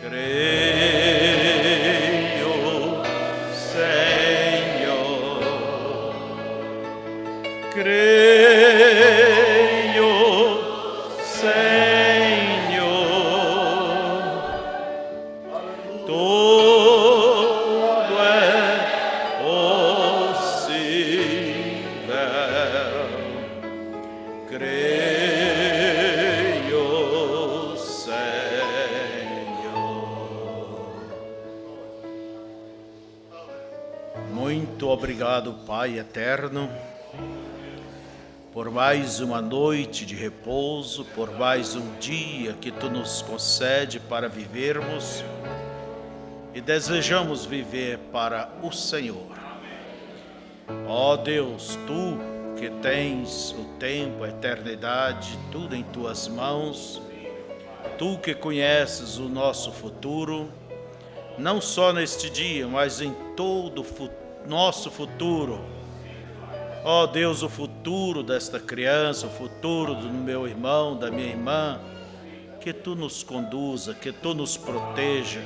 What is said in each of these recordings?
Creio, Senhor, creio, Senhor, tudo é possível. Creio, Senhor. Muito obrigado, Pai eterno, por mais uma noite de repouso, por mais um dia que Tu nos concede para vivermos e desejamos viver para o Senhor. Ó Deus, Tu que tens o tempo, a eternidade, tudo em Tuas mãos, Tu que conheces o nosso futuro, não só neste dia, mas em todo o nosso futuro. Ó Deus, o futuro desta criança, o futuro do meu irmão, da minha irmã, que Tu nos conduza, que Tu nos proteja.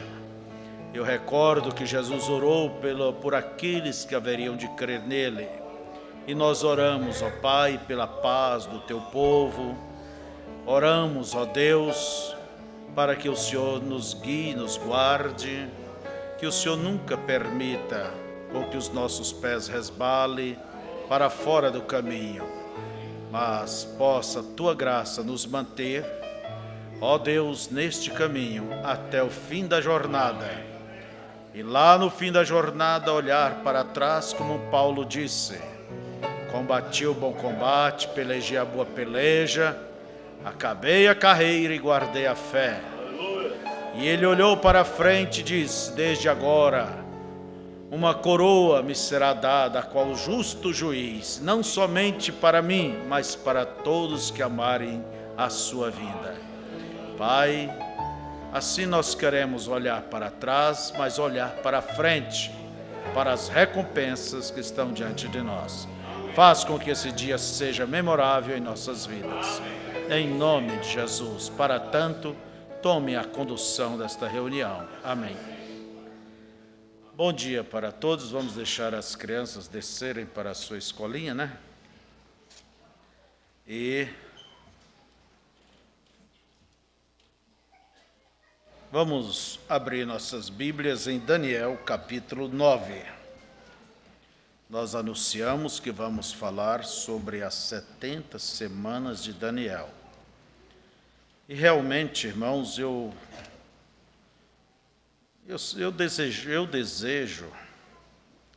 Eu recordo que Jesus orou por aqueles que haveriam de crer nele. E nós oramos, ó Pai, pela paz do Teu povo. Oramos, ó Deus, para que o Senhor nos guie, nos guarde, que o Senhor nunca permita com que os nossos pés resbalem para fora do caminho, mas possa Tua graça nos manter, ó Deus, neste caminho até o fim da jornada. E lá no fim da jornada olhar para trás, como Paulo disse: combati o bom combate, pelejei a boa peleja, acabei a carreira e guardei a fé. E ele olhou para frente e disse: desde agora uma coroa me será dada, a qual o justo juiz, não somente para mim, mas para todos que amarem a sua vinda. Pai, assim nós queremos olhar para trás, mas olhar para frente, para as recompensas que estão diante de nós. Faz com que esse dia seja memorável em nossas vidas. Em nome de Jesus. Para tanto, tome a condução desta reunião. Amém. Bom dia para todos. Vamos deixar as crianças descerem para a sua escolinha, né? E vamos abrir nossas Bíblias em Daniel, capítulo 9. Nós anunciamos que vamos falar sobre as 70 semanas de Daniel. E realmente, irmãos, eu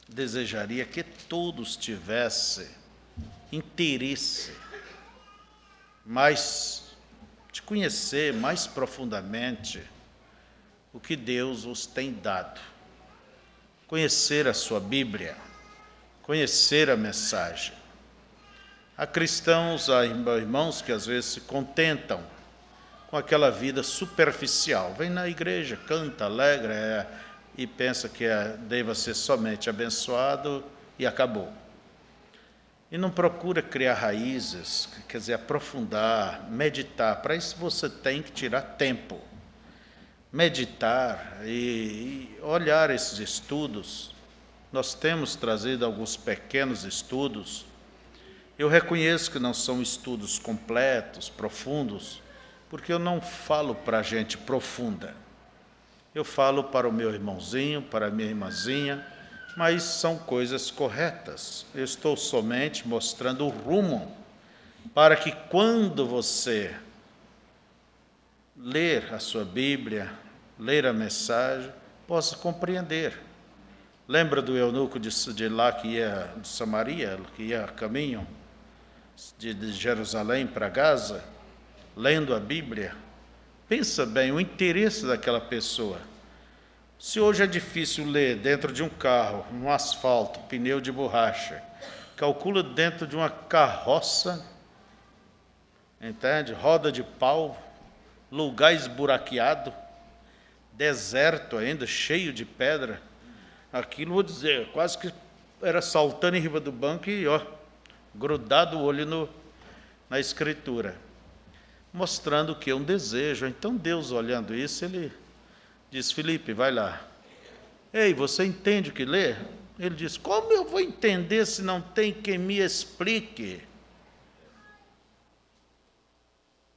desejaria que todos tivessem interesse de conhecer mais profundamente o que Deus os tem dado. Conhecer a sua Bíblia, conhecer a mensagem. Há cristãos, há irmãos que às vezes se contentam com aquela vida superficial. Vem na igreja, canta, alegra e pensa que deva ser somente abençoado e acabou. E não procura criar raízes, quer dizer, aprofundar, meditar. Para isso você tem que tirar tempo. Meditar e olhar esses estudos. Nós temos trazido alguns pequenos estudos. Eu reconheço que não são estudos completos, profundos, porque eu não falo para gente profunda. Eu falo para o meu irmãozinho, para a minha irmãzinha, mas são coisas corretas. Eu estou somente mostrando o rumo, para que quando você ler a sua Bíblia, ler a mensagem, possa compreender. Lembra do eunuco de lá que ia de Samaria, que ia a caminho de Jerusalém para Gaza? Lendo a Bíblia, pensa bem o interesse daquela pessoa. Se hoje é difícil ler dentro de um carro, um asfalto, pneu de borracha, calcula dentro de uma carroça, entende? Roda de pau, lugar esburaqueado, deserto ainda, cheio de pedra. Aquilo, vou dizer, quase que era saltando em riba do banco e, grudado o olho na Escritura. Mostrando que é um desejo. Então Deus, olhando isso, Ele Diz: Felipe, vai lá. Ei, você entende o que lê? Ele diz: como eu vou entender se não tem quem me explique?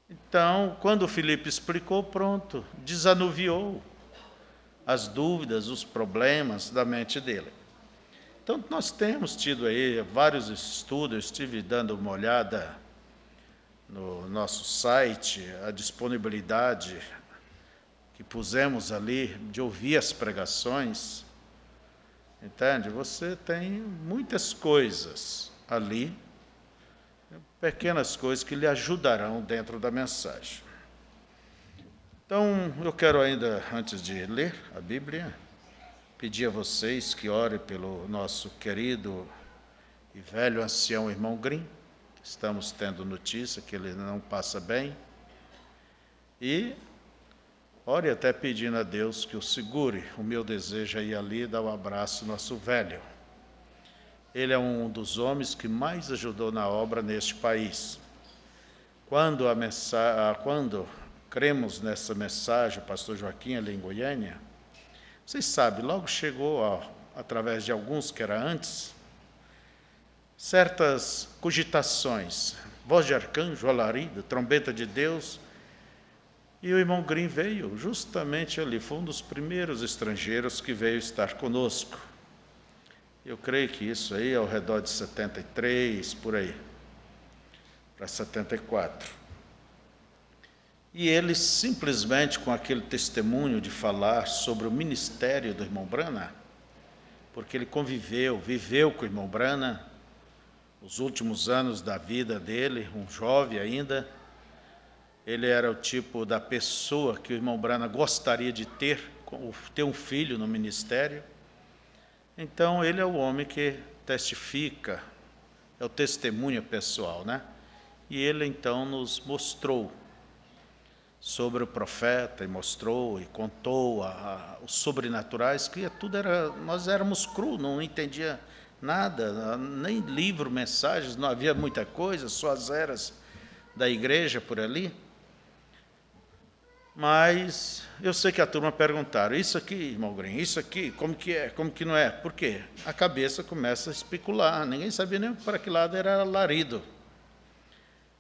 Então, quando o Felipe explicou, pronto, desanuviou as dúvidas, os problemas da mente dele. Então, nós temos tido aí vários estudos, eu estive dando uma olhada no nosso site, a disponibilidade que pusemos ali de ouvir as pregações. Entende? Você tem muitas coisas ali, pequenas coisas que lhe ajudarão dentro da mensagem. Então, eu quero ainda, antes de ler a Bíblia, pedir a vocês que orem pelo nosso querido e velho ancião irmão Grimm. Estamos tendo notícia que ele não passa bem. E ore até pedindo a Deus que o segure. O meu desejo é ir ali dar um abraço ao nosso velho. Ele é um dos homens que mais ajudou na obra neste país. Quando cremos nessa mensagem, o pastor Joaquim ali em Goiânia, vocês sabem, logo chegou, através de alguns que era antes, certas cogitações, voz de arcanjo, alarido, trombeta de Deus, e o irmão Grimm veio justamente ali, foi um dos primeiros estrangeiros que veio estar conosco. Eu creio que isso aí é ao redor de 73, por aí, para 74. E ele simplesmente, com aquele testemunho de falar sobre o ministério do irmão Brana, porque ele viveu com o irmão Brana, os últimos anos da vida dele, um jovem ainda, ele era o tipo da pessoa que o irmão Brana gostaria de ter um filho no ministério. Então, ele é o homem que testifica, é o testemunho pessoal, né? E ele, então, nos mostrou sobre o profeta, e mostrou e contou os sobrenaturais, que nós éramos cru, não entendia nada, nem livro, mensagens, não havia muita coisa, só as eras da igreja por ali. Mas eu sei que a turma perguntaram: isso aqui, irmão Grimm, isso aqui, como que é, como que não é? Por quê? A cabeça começa a especular, ninguém sabia nem para que lado era alarido.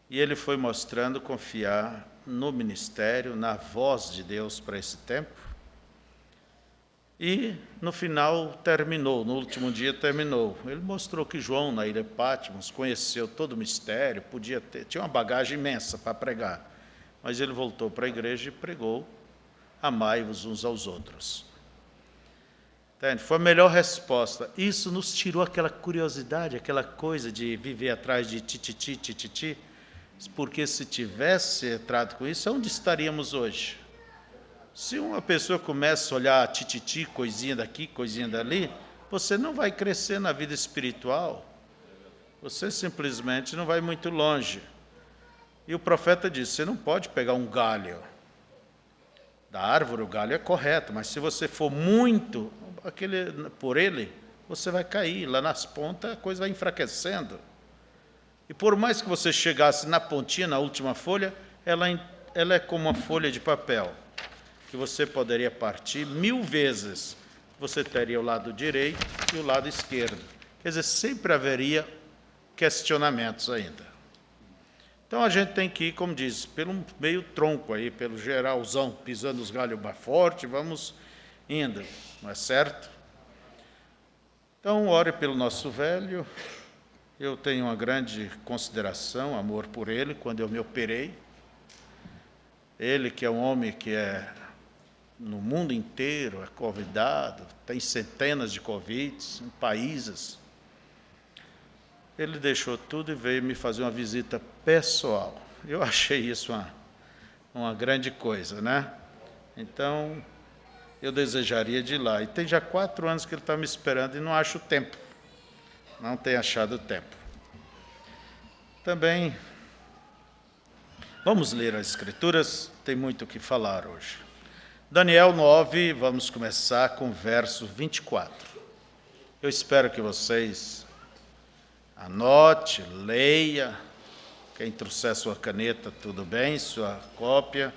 E ele foi mostrando confiar no ministério, na voz de Deus para esse tempo. E no final terminou, no último dia terminou. Ele mostrou que João, na ilha Patmos, conheceu todo o mistério, tinha uma bagagem imensa para pregar. Mas ele voltou para a igreja e pregou: amai-vos uns aos outros. Entende? Foi a melhor resposta. Isso nos tirou aquela curiosidade, aquela coisa de viver atrás de tititi, porque se tivesse entrado com isso, onde estaríamos hoje? Se uma pessoa começa a olhar tititi, coisinha daqui, coisinha dali, você não vai crescer na vida espiritual, você simplesmente não vai muito longe. E o profeta disse: você não pode pegar um galho da árvore, o galho é correto, mas se você for muito por ele, você vai cair, lá nas pontas a coisa vai enfraquecendo. E por mais que você chegasse na pontinha, na última folha, ela é como uma folha de papel, que você poderia partir 1000 vezes. Você teria o lado direito e o lado esquerdo. Quer dizer, sempre haveria questionamentos ainda. Então a gente tem que ir, como diz, pelo meio tronco aí, pelo geralzão, pisando os galhos forte, vamos indo, não é certo? Então ore pelo nosso velho. Eu tenho uma grande consideração, amor por ele, quando eu me operei. Ele, que é um homem que é no mundo inteiro, é convidado, tem centenas de convites em países. Ele deixou tudo e veio me fazer uma visita pessoal. Eu achei isso uma grande coisa, né? Então, eu desejaria de ir lá. E tem já 4 anos que ele está me esperando e não acho tempo. Não tem achado tempo. Também, vamos ler as Escrituras, tem muito o que falar hoje. Daniel 9, vamos começar com o verso 24. Eu espero que vocês anote, leia. Quem trouxer sua caneta, tudo bem, sua cópia,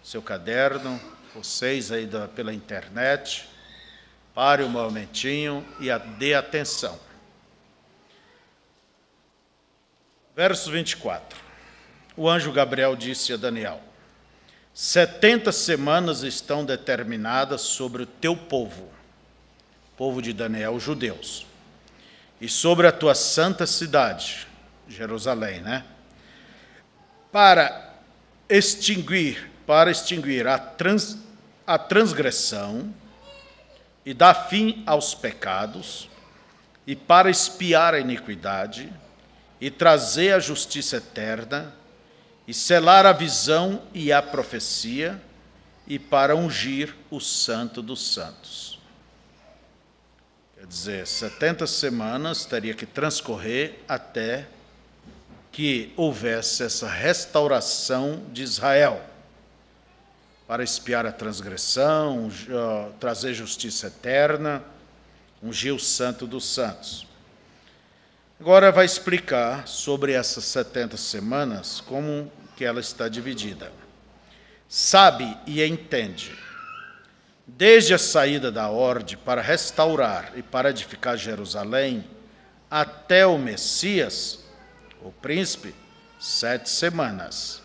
seu caderno, vocês aí pela internet, pare um momentinho e dê atenção. Verso 24. O anjo Gabriel disse a Daniel: 70 semanas estão determinadas sobre o teu povo de Daniel, os judeus, e sobre a tua santa cidade, Jerusalém, né? Para extinguir a transgressão e dar fim aos pecados, e para expiar a iniquidade, e trazer a justiça eterna, e selar a visão e a profecia, e para ungir o santo dos santos. Quer dizer, 70 semanas teria que transcorrer até que houvesse essa restauração de Israel, para expiar a transgressão, trazer justiça eterna, ungir o santo dos santos. Agora vai explicar sobre essas 70 semanas, como que ela está dividida. Sabe e entende, desde a saída da ordem para restaurar e para edificar Jerusalém, até o Messias, o príncipe, 7 semanas.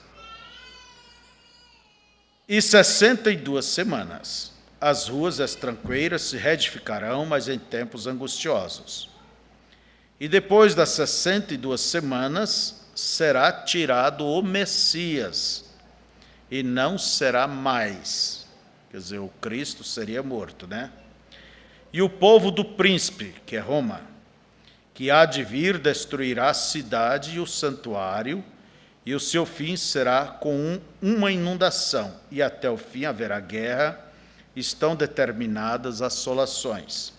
E 62 semanas. As ruas tranquilas se reedificarão, mas em tempos angustiosos. E depois das 62 semanas, será tirado o Messias, e não será mais. Quer dizer, o Cristo seria morto, né? E o povo do príncipe, que é Roma, que há de vir, destruirá a cidade e o santuário, e o seu fim será com uma inundação, e até o fim haverá guerra, estão determinadas assolações.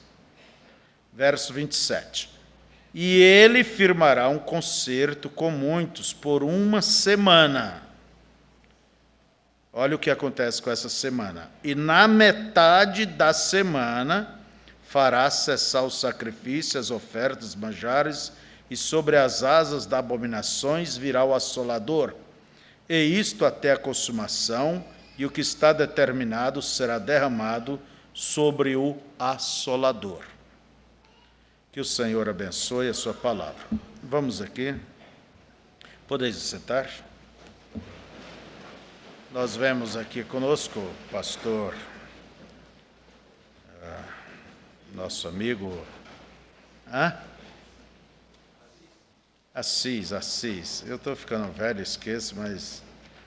Verso 27. E ele firmará um concerto com muitos por 1 semana. Olha o que acontece com essa semana. E na metade da semana fará cessar os sacrifícios, as ofertas, manjares, e sobre as asas das abominações virá o assolador. E isto até a consumação, e o que está determinado será derramado sobre o assolador. Que o Senhor abençoe a sua palavra. Vamos aqui. Podeis sentar? Nós vemos aqui conosco o pastor, nosso amigo Assis. Eu estou ficando velho, esqueço, mas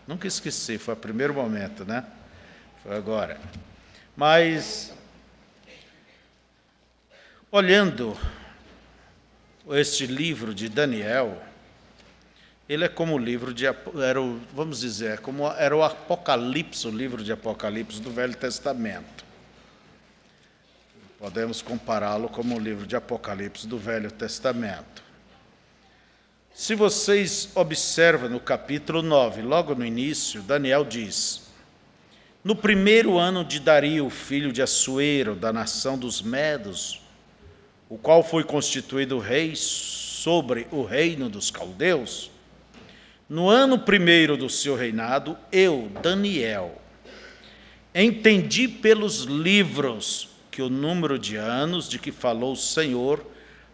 nunca esqueci, foi o primeiro momento, né? Foi agora. Mas, olhando este livro de Daniel, ele é como o livro era o Apocalipse, o livro de Apocalipse do Velho Testamento. Podemos compará-lo como o livro de Apocalipse do Velho Testamento. Se vocês observam no capítulo 9, logo no início, Daniel diz: no primeiro ano de Dario, filho de Assuero, da nação dos Medos, o qual foi constituído rei sobre o reino dos caldeus, no ano primeiro do seu reinado, eu, Daniel, entendi pelos livros que o número de anos de que falou o Senhor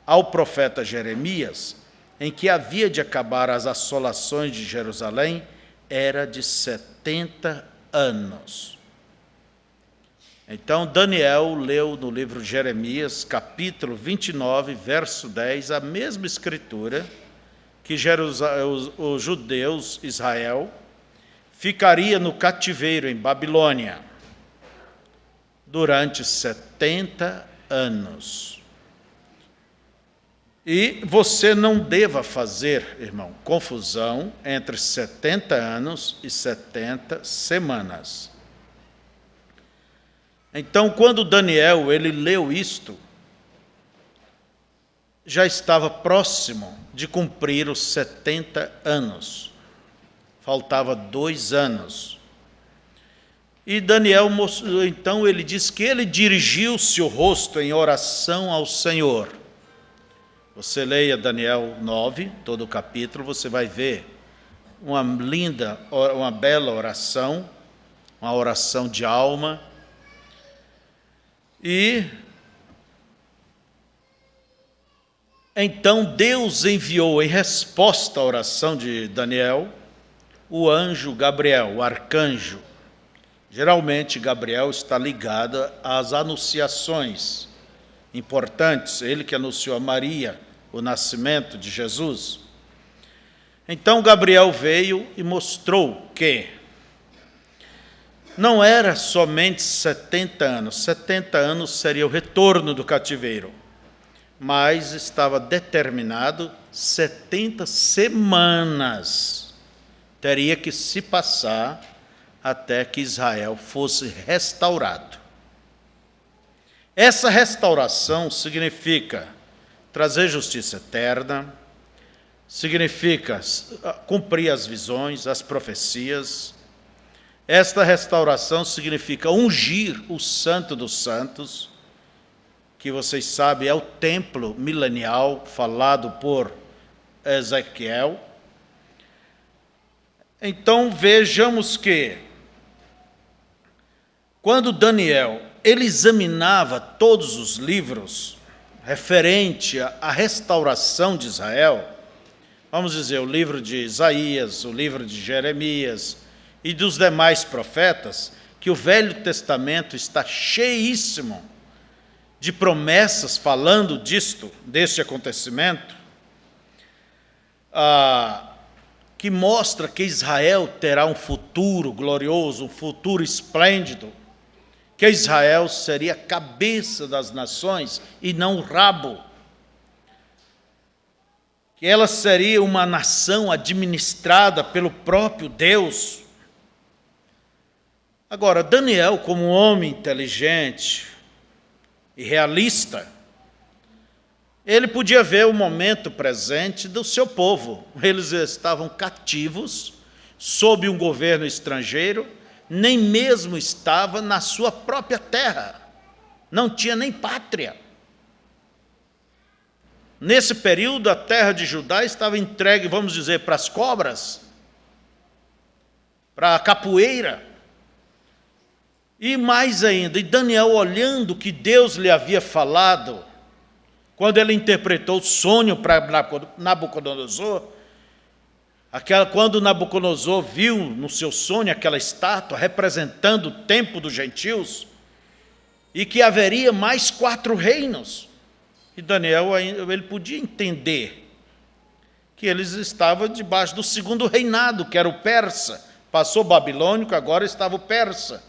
ao profeta Jeremias, em que havia de acabar as assolações de Jerusalém, era de 70 anos. Então, Daniel leu no livro de Jeremias, capítulo 29, verso 10, a mesma escritura, que os judeus, Israel, ficaria no cativeiro em Babilônia durante 70 anos. E você não deva fazer, irmão, confusão entre 70 anos e 70 semanas. Então, quando Daniel ele leu isto, já estava próximo de cumprir os 70 anos. Faltava 2 anos. E Daniel, então, ele diz que ele dirigiu-se o rosto em oração ao Senhor. Você leia Daniel 9, todo o capítulo, você vai ver uma bela oração, uma oração de alma. E então Deus enviou, em resposta à oração de Daniel, o anjo Gabriel, o arcanjo. Geralmente, Gabriel está ligado às anunciações importantes, ele que anunciou a Maria o nascimento de Jesus. Então, Gabriel veio e mostrou que não era somente 70 anos, 70 anos seria o retorno do cativeiro, mas estava determinado 70 semanas teria que se passar até que Israel fosse restaurado. Essa restauração significa trazer justiça eterna, significa cumprir as visões, as profecias. Esta restauração significa ungir o Santo dos Santos, que vocês sabem é o templo milenial falado por Ezequiel. Então vejamos que quando Daniel ele examinava todos os livros referente à restauração de Israel, vamos dizer, o livro de Isaías, o livro de Jeremias e dos demais profetas, que o Velho Testamento está cheíssimo de promessas falando deste acontecimento, que mostra que Israel terá um futuro glorioso, um futuro esplêndido, que Israel seria a cabeça das nações e não o rabo, que ela seria uma nação administrada pelo próprio Deus. Agora, Daniel, como um homem inteligente e realista, ele podia ver o momento presente do seu povo. Eles estavam cativos, sob um governo estrangeiro, nem mesmo estava na sua própria terra, não tinha nem pátria. Nesse período, a terra de Judá estava entregue, vamos dizer, para as cobras, para a capoeira. E mais ainda, e Daniel, olhando o que Deus lhe havia falado, quando ele interpretou o sonho para Nabucodonosor, quando Nabucodonosor viu no seu sonho aquela estátua representando o templo dos gentios, e que haveria mais 4 reinos, e Daniel ele podia entender que eles estavam debaixo do segundo reinado, que era o persa. Passou o babilônico, agora estava o persa.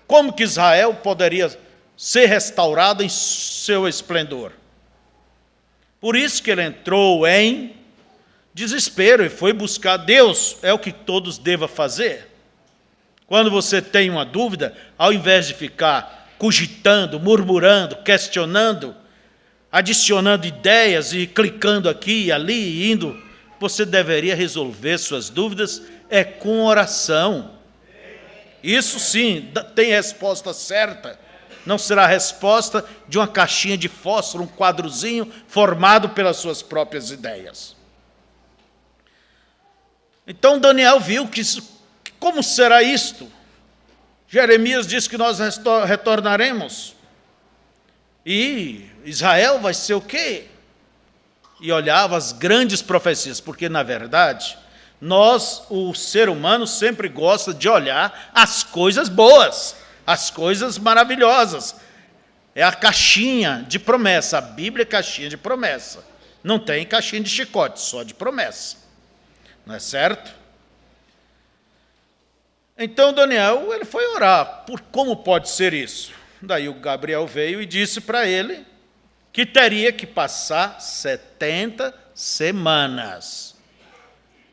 Como que Israel poderia ser restaurado em seu esplendor? Por isso que ele entrou em desespero e foi buscar Deus. É o que todos devem fazer. Quando você tem uma dúvida, ao invés de ficar cogitando, murmurando, questionando, adicionando ideias e clicando aqui e ali e indo, você deveria resolver suas dúvidas com oração. Isso sim, tem resposta certa. Não será a resposta de uma caixinha de fósforo, um quadrozinho formado pelas suas próprias ideias. Então Daniel viu que como será isto? Jeremias diz que nós retornaremos. E Israel vai ser o quê? E olhava as grandes profecias, porque na verdade o ser humano sempre gosta de olhar as coisas boas, as coisas maravilhosas. É a caixinha de promessa. A Bíblia é caixinha de promessa. Não tem caixinha de chicote, só de promessa. Não é certo? Então Daniel ele foi orar. Como pode ser isso? Daí o Gabriel veio e disse para ele que teria que passar 70 semanas.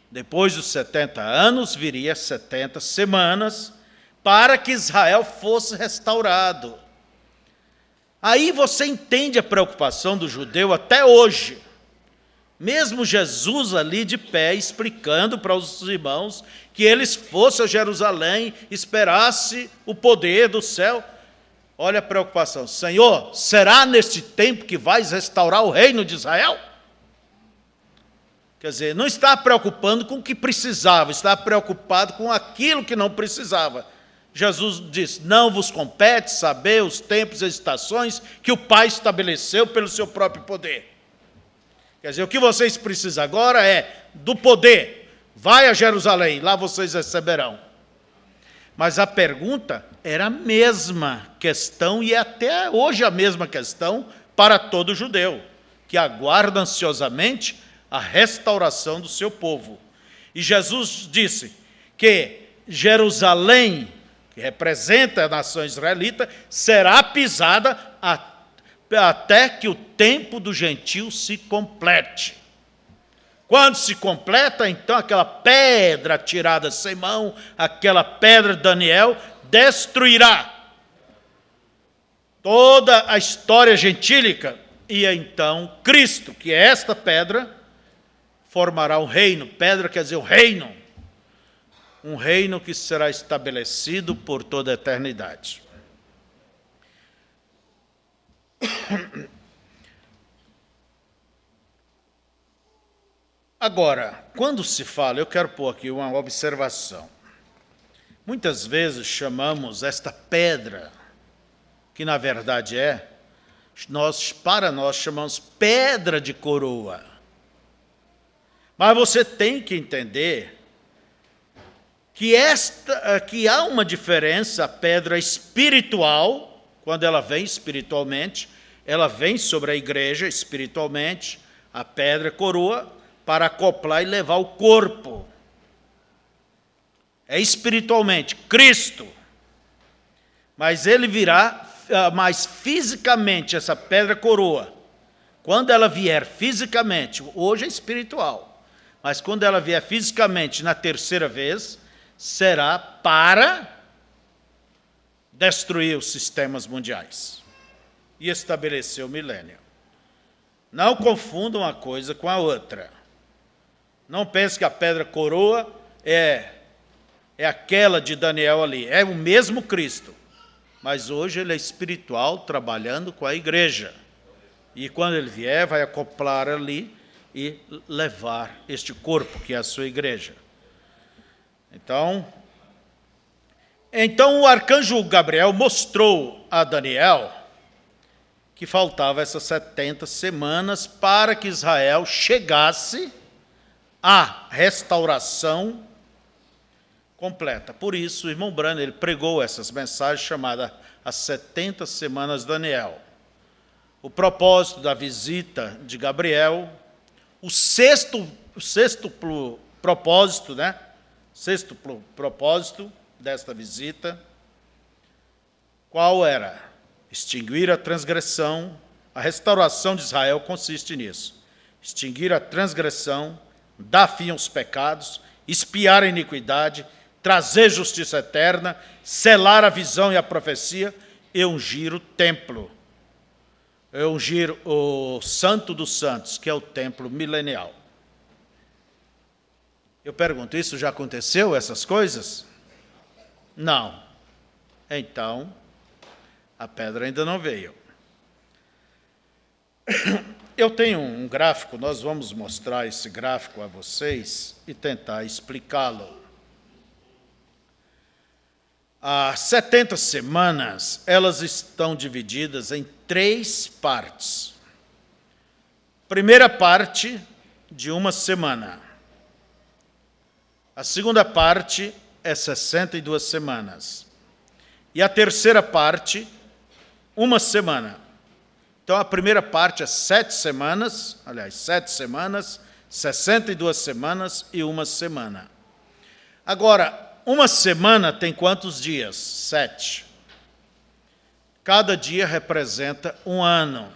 Depois dos 70 anos, viria 70 semanas para que Israel fosse restaurado. Aí você entende a preocupação do judeu até hoje. Mesmo Jesus ali de pé, explicando para os irmãos que eles fossem a Jerusalém, esperasse o poder do céu. Olha a preocupação. Senhor, será neste tempo que vais restaurar o reino de Israel? Quer dizer, não está preocupando com o que precisava, está preocupado com aquilo que não precisava. Jesus diz: não vos compete saber os tempos e as estações que o Pai estabeleceu pelo seu próprio poder. Quer dizer, o que vocês precisam agora é do poder. Vai a Jerusalém, lá vocês receberão. Mas a pergunta era a mesma questão, e é até hoje a mesma questão para todo judeu, que aguarda ansiosamente a restauração do seu povo. E Jesus disse que Jerusalém, que representa a nação israelita, será pisada até que o tempo do gentio se complete. Quando se completa, então, aquela pedra tirada sem mão, aquela pedra de Daniel, destruirá toda a história gentílica. E então Cristo, que é esta pedra, formará um reino. Pedra quer dizer o reino. Um reino que será estabelecido por toda a eternidade. Agora, quando se fala, eu quero pôr aqui uma observação. Muitas vezes chamamos esta pedra, que na verdade para nós chamamos pedra de coroa. Mas você tem que entender que há uma diferença. A pedra espiritual, quando ela vem espiritualmente, ela vem sobre a igreja espiritualmente, a pedra coroa, para acoplar e levar o corpo. É espiritualmente, Cristo. Mas ele virá, mas fisicamente, essa pedra coroa, quando ela vier fisicamente, hoje é espiritual, mas quando ela vier fisicamente na terceira vez, será para destruir os sistemas mundiais e estabelecer o milênio. Não confundam uma coisa com a outra. Não pense que a pedra coroa é aquela de Daniel ali. É o mesmo Cristo. Mas hoje ele é espiritual, trabalhando com a igreja. E quando ele vier, vai acoplar ali e levar este corpo, que é a sua igreja. Então o arcanjo Gabriel mostrou a Daniel que faltava essas 70 semanas para que Israel chegasse a restauração completa. Por isso, o irmão Branham, ele pregou essas mensagens chamadas as 70 semanas de Daniel. O propósito da visita de Gabriel, o sexto propósito, né? Sexto propósito desta visita, qual era? Extinguir a transgressão. A restauração de Israel consiste nisso. Extinguir a transgressão, dar fim aos pecados, expiar a iniquidade, trazer justiça eterna, selar a visão e a profecia e ungir o templo. E ungir o Santo dos Santos, que é o templo milenial. Eu pergunto, isso já aconteceu, essas coisas? Não. Então, a pedra ainda não veio. Eu tenho um gráfico, nós vamos mostrar esse gráfico a vocês e tentar explicá-lo. As 70 semanas, elas estão divididas em 3 partes. Primeira parte, de 1 semana. A segunda parte é 62 semanas. E a terceira parte, 1 semana. Então, a primeira parte é 7 semanas, 62 semanas e 1 semana. Agora, 1 semana tem quantos dias? 7. Cada dia representa um ano.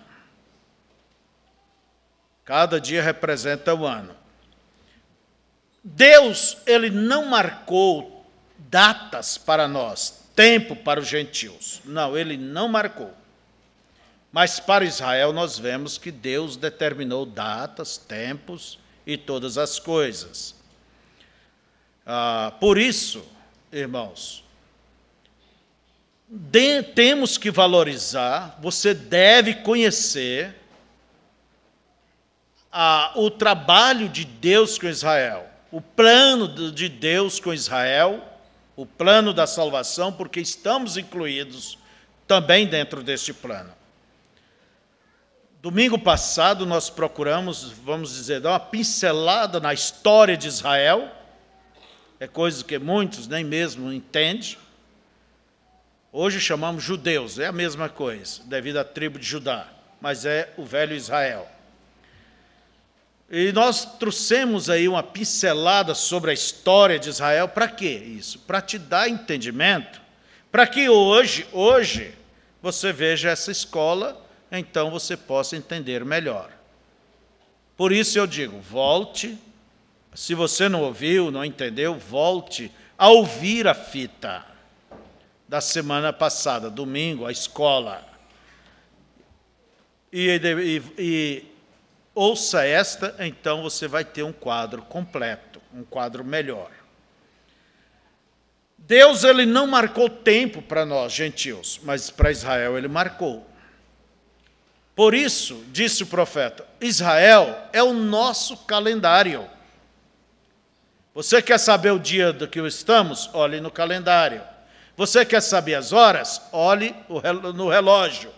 Cada dia representa um ano. Deus, ele não marcou datas para nós, tempo para os gentios. Não, ele não marcou. Mas para Israel nós vemos que Deus determinou datas, tempos e todas as coisas. Por isso, irmãos, temos que valorizar, você deve conhecer o trabalho de Deus com Israel, o plano de Deus com Israel, o plano da salvação, porque estamos incluídos também dentro deste plano. Domingo passado nós procuramos, vamos dizer, dar uma pincelada na história de Israel, é coisa que muitos nem mesmo entendem. Hoje chamamos judeus, é a mesma coisa, devido à tribo de Judá, mas é o velho Israel. E nós trouxemos aí uma pincelada sobre a história de Israel. Para quê isso? Para te dar entendimento, para que hoje você veja essa escola, então você possa entender melhor. Por isso eu digo, volte, se você não ouviu, não entendeu, volte a ouvir a fita da semana passada, domingo, a escola. E ouça esta, então você vai ter um quadro completo, um quadro melhor. Deus, ele não marcou tempo para nós, gentios, mas para Israel ele marcou. Por isso, disse o profeta, Israel é o nosso calendário. Você quer saber o dia do que estamos? Olhe no calendário. Você quer saber as horas? Olhe no relógio.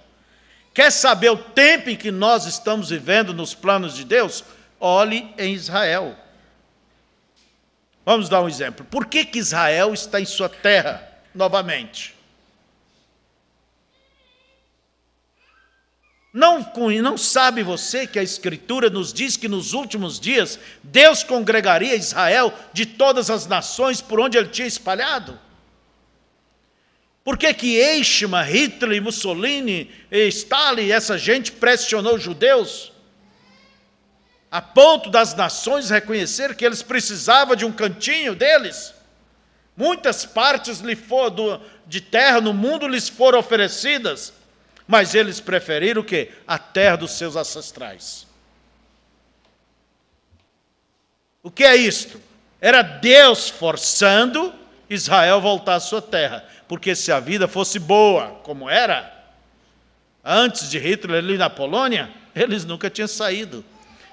Quer saber o tempo em que nós estamos vivendo nos planos de Deus? Olhe em Israel. Vamos dar um exemplo. Por que Israel está em sua terra novamente? Não sabe você que a Escritura nos diz que nos últimos dias Deus congregaria Israel de todas as nações por onde ele tinha espalhado? Por que Eichmann, Hitler, Mussolini, Stalin, essa gente pressionou os judeus a ponto das nações reconhecer que eles precisavam de um cantinho deles? Muitas partes de terra no mundo lhes foram oferecidas, mas eles preferiram o quê? A terra dos seus ancestrais. O que é isto? Era Deus forçando Israel a voltar à sua terra. Porque se a vida fosse boa, como era, antes de Hitler ali na Polônia, eles nunca tinham saído.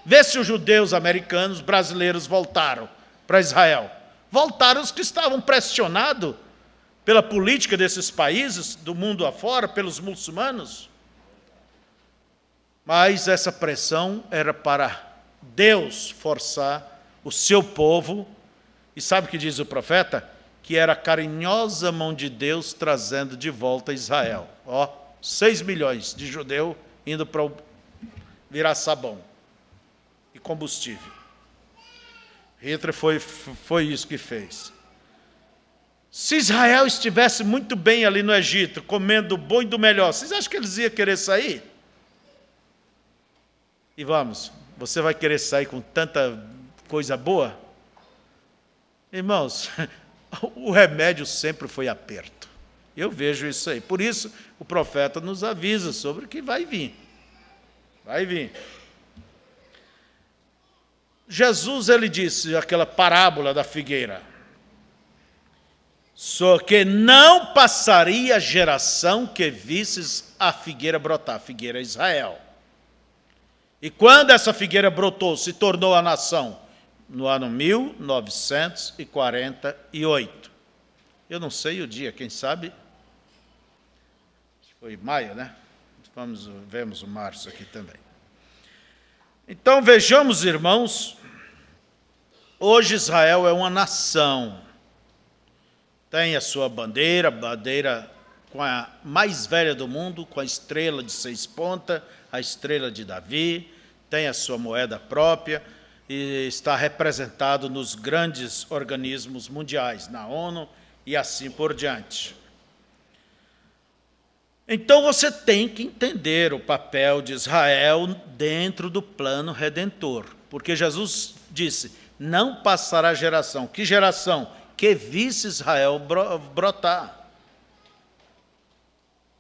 Vê se os judeus americanos, brasileiros voltaram para Israel. Voltaram os que estavam pressionados pela política desses países, do mundo afora, pelos muçulmanos. Mas essa pressão era para Deus forçar o seu povo. E sabe o que diz o profeta? Que era a carinhosa mão de Deus trazendo de volta Israel. 6 milhões de judeus indo para virar sabão e combustível. Hitler foi isso que fez. Se Israel estivesse muito bem ali no Egito, comendo do bom e do melhor, vocês acham que eles iam querer sair? E você vai querer sair com tanta coisa boa? Irmãos, o remédio sempre foi aperto. Eu vejo isso aí. Por isso, o profeta nos avisa sobre o que vai vir. Vai vir. Jesus, ele disse aquela parábola da figueira. Só que não passaria geração que visses a figueira brotar. A figueira é Israel. E quando essa figueira brotou, se tornou a nação? No ano 1948. Eu não sei o dia, quem sabe? Foi maio, né? Vemos o março aqui também. Então vejamos, irmãos, hoje Israel é uma nação. Tem a sua bandeira com a mais velha do mundo, com a estrela de 6 pontas, a estrela de Davi, tem a sua moeda própria, e está representado nos grandes organismos mundiais, na ONU e assim por diante. Então você tem que entender o papel de Israel dentro do plano redentor, porque Jesus disse, não passará geração. Que geração? Que visse Israel brotar.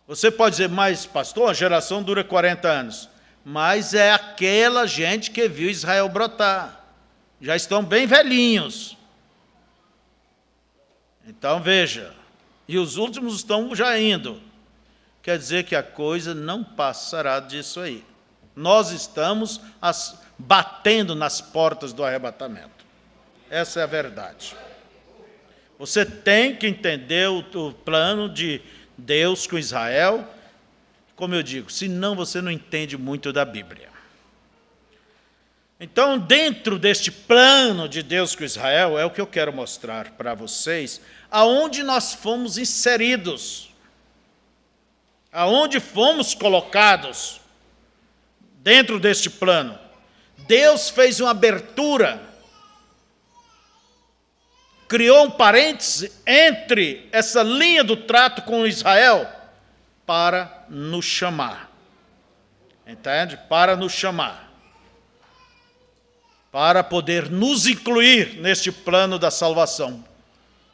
Você pode dizer, mas pastor, a geração dura 40 anos. Mas é aquela gente que viu Israel brotar. Já estão bem velhinhos. Então veja, e os últimos estão já indo. Quer dizer que a coisa não passará disso aí. Nós estamos batendo nas portas do arrebatamento. Essa é a verdade. Você tem que entender o plano de Deus com Israel. Como eu digo, senão você não entende muito da Bíblia. Então, dentro deste plano de Deus com Israel, é o que eu quero mostrar para vocês, aonde nós fomos inseridos, aonde fomos colocados dentro deste plano. Deus fez uma abertura, criou um parêntese entre essa linha do trato com Israel para nos chamar. Entende? Para nos chamar. Para poder nos incluir neste plano da salvação.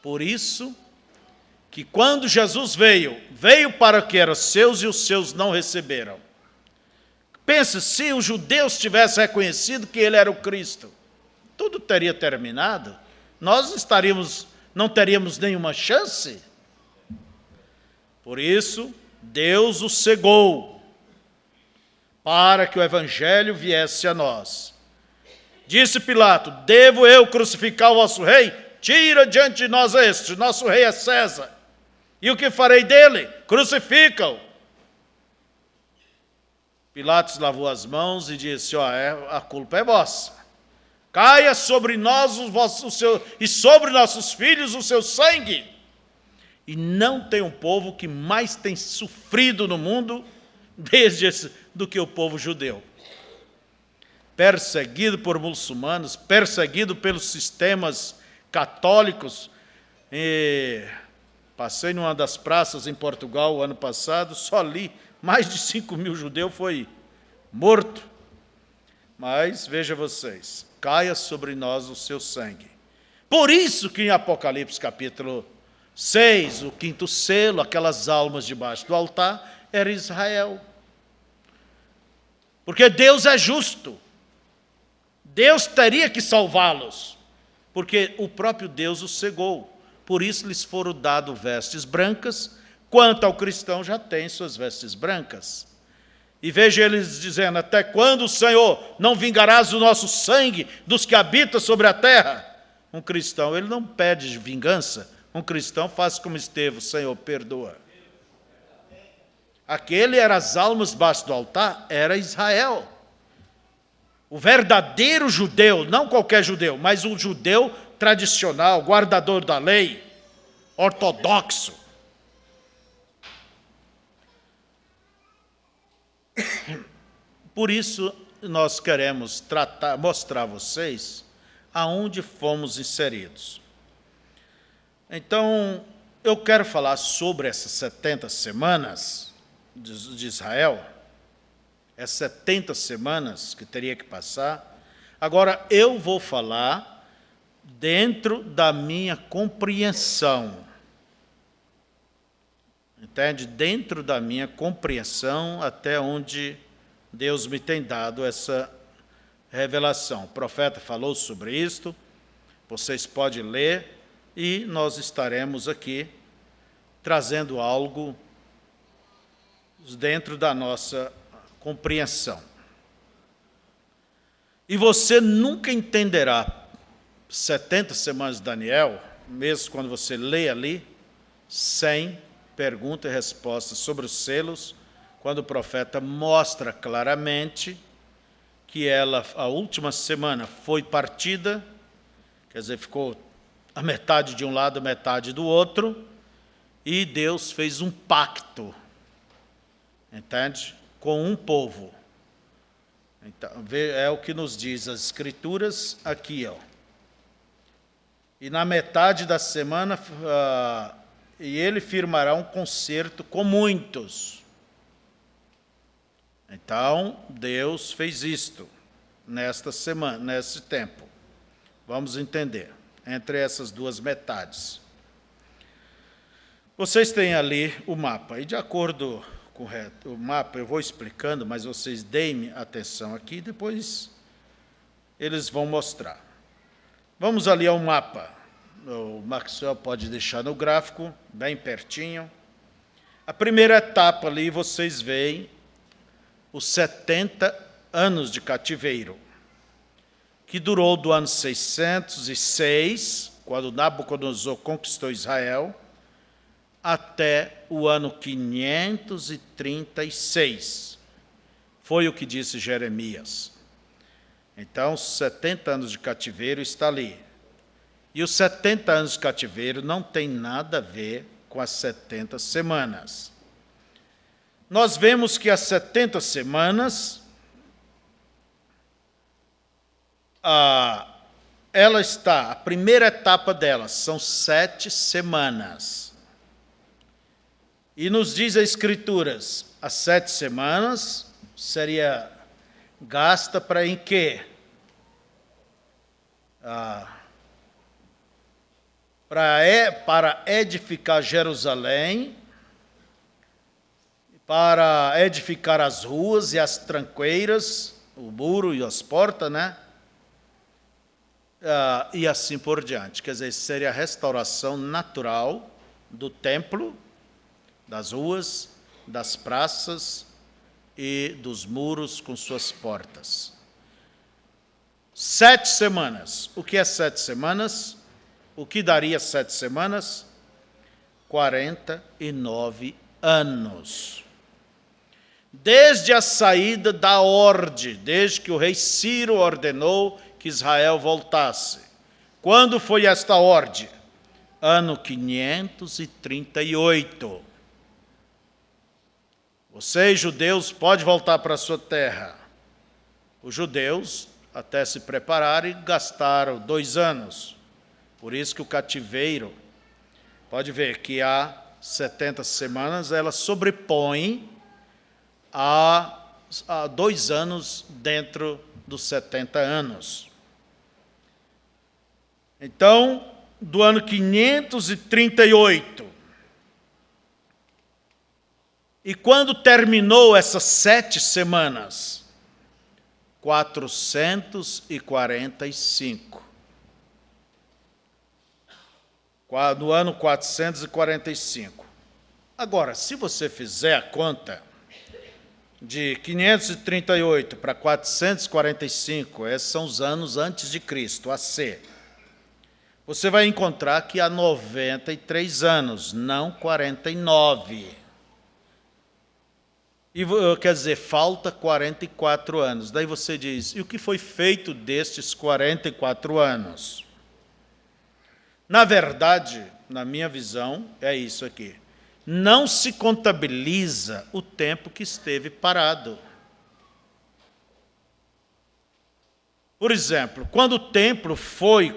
Por isso que quando Jesus veio para o que era seus e os seus não receberam. Pense, se os judeus tivessem reconhecido que ele era o Cristo, tudo teria terminado. Nós não teríamos nenhuma chance. Por isso, Deus o cegou para que o evangelho viesse a nós. Disse Pilato: devo eu crucificar o vosso rei? Tira diante de nós este, nosso rei é César. E o que farei dele? Crucifica-o. Pilatos lavou as mãos e disse: a culpa é vossa. Caia sobre nós e sobre nossos filhos o seu sangue. E não tem um povo que mais tem sofrido no mundo do que o povo judeu. Perseguido por muçulmanos, perseguido pelos sistemas católicos. Passei numa das praças em Portugal o ano passado, só li, mais de 5.000 judeus foi morto. Mas, veja vocês, caia sobre nós o seu sangue. Por isso que em Apocalipse capítulo 6, o quinto selo, aquelas almas debaixo do altar, era Israel. Porque Deus é justo. Deus teria que salvá-los, porque o próprio Deus os cegou. Por isso lhes foram dadas vestes brancas, quanto ao cristão já tem suas vestes brancas. E veja eles dizendo: até quando, Senhor, não vingarás o nosso sangue dos que habitam sobre a terra? Um cristão, ele não pede vingança. Um cristão faz como Estevão: Senhor, perdoa. Aquele era as almas debaixo do altar, era Israel. O verdadeiro judeu, não qualquer judeu, mas o judeu tradicional, guardador da lei, ortodoxo. Por isso, nós queremos mostrar a vocês aonde fomos inseridos. Então, eu quero falar sobre essas 70 semanas de Israel, essas 70 semanas que teria que passar. Agora, eu vou falar dentro da minha compreensão. Entende? Dentro da minha compreensão, até onde Deus me tem dado essa revelação. O profeta falou sobre isto, vocês podem ler, e nós estaremos aqui trazendo algo dentro da nossa compreensão. E você nunca entenderá 70 semanas de Daniel, mesmo quando você lê ali, sem pergunta e resposta sobre os selos, quando o profeta mostra claramente que a última semana foi partida, quer dizer, ficou a metade de um lado, a metade do outro, e Deus fez um pacto, entende? Com um povo. Então, é o que nos diz as Escrituras aqui, ó. E na metade da semana, e ele firmará um concerto com muitos. Então, Deus fez isto nesta semana, nesse tempo. Vamos entender, entre essas duas metades. Vocês têm ali o mapa, e de acordo com o mapa, eu vou explicando, mas vocês deem atenção aqui, depois eles vão mostrar. Vamos ali ao mapa. O Maxwell pode deixar no gráfico, bem pertinho. A primeira etapa ali, vocês veem os 70 anos de cativeiro, que durou do ano 606 quando Nabucodonosor conquistou Israel, até o ano 536. Foi o que disse Jeremias. Então, os 70 anos de cativeiro está ali. E os 70 anos de cativeiro não tem nada a ver com as 70 semanas. Nós vemos que as 70 semanas, a primeira etapa delas são 7 semanas. E nos diz a Escrituras, as 7 semanas seria gasta para em quê? Para edificar Jerusalém, para edificar as ruas e as tranqueiras, o muro e as portas, né? E assim por diante. Quer dizer, seria a restauração natural do templo, das ruas, das praças e dos muros com suas portas. 7 semanas. O que é 7 semanas? O que daria 7 semanas? 49 anos. Desde a saída da Horde, desde que o rei Ciro ordenou que Israel voltasse. Quando foi esta Horde? Ano 538. Vocês, judeus, podem voltar para a sua terra. Os judeus, até se prepararem, gastaram 2 anos. Por isso que o cativeiro, pode ver que há 70 semanas, ela sobrepõe a 2 anos dentro dos 70 anos. Então, do ano 538, e quando terminou essas 7 semanas? 445. No ano 445. Agora, se você fizer a conta de 538 para 445, esses são os anos antes de Cristo, AC, você vai encontrar que há 93 anos, não 49. E quer dizer, falta 44 anos. Daí você diz, e o que foi feito destes 44 anos? Na verdade, na minha visão, é isso aqui. Não se contabiliza o tempo que esteve parado. Por exemplo, quando o templo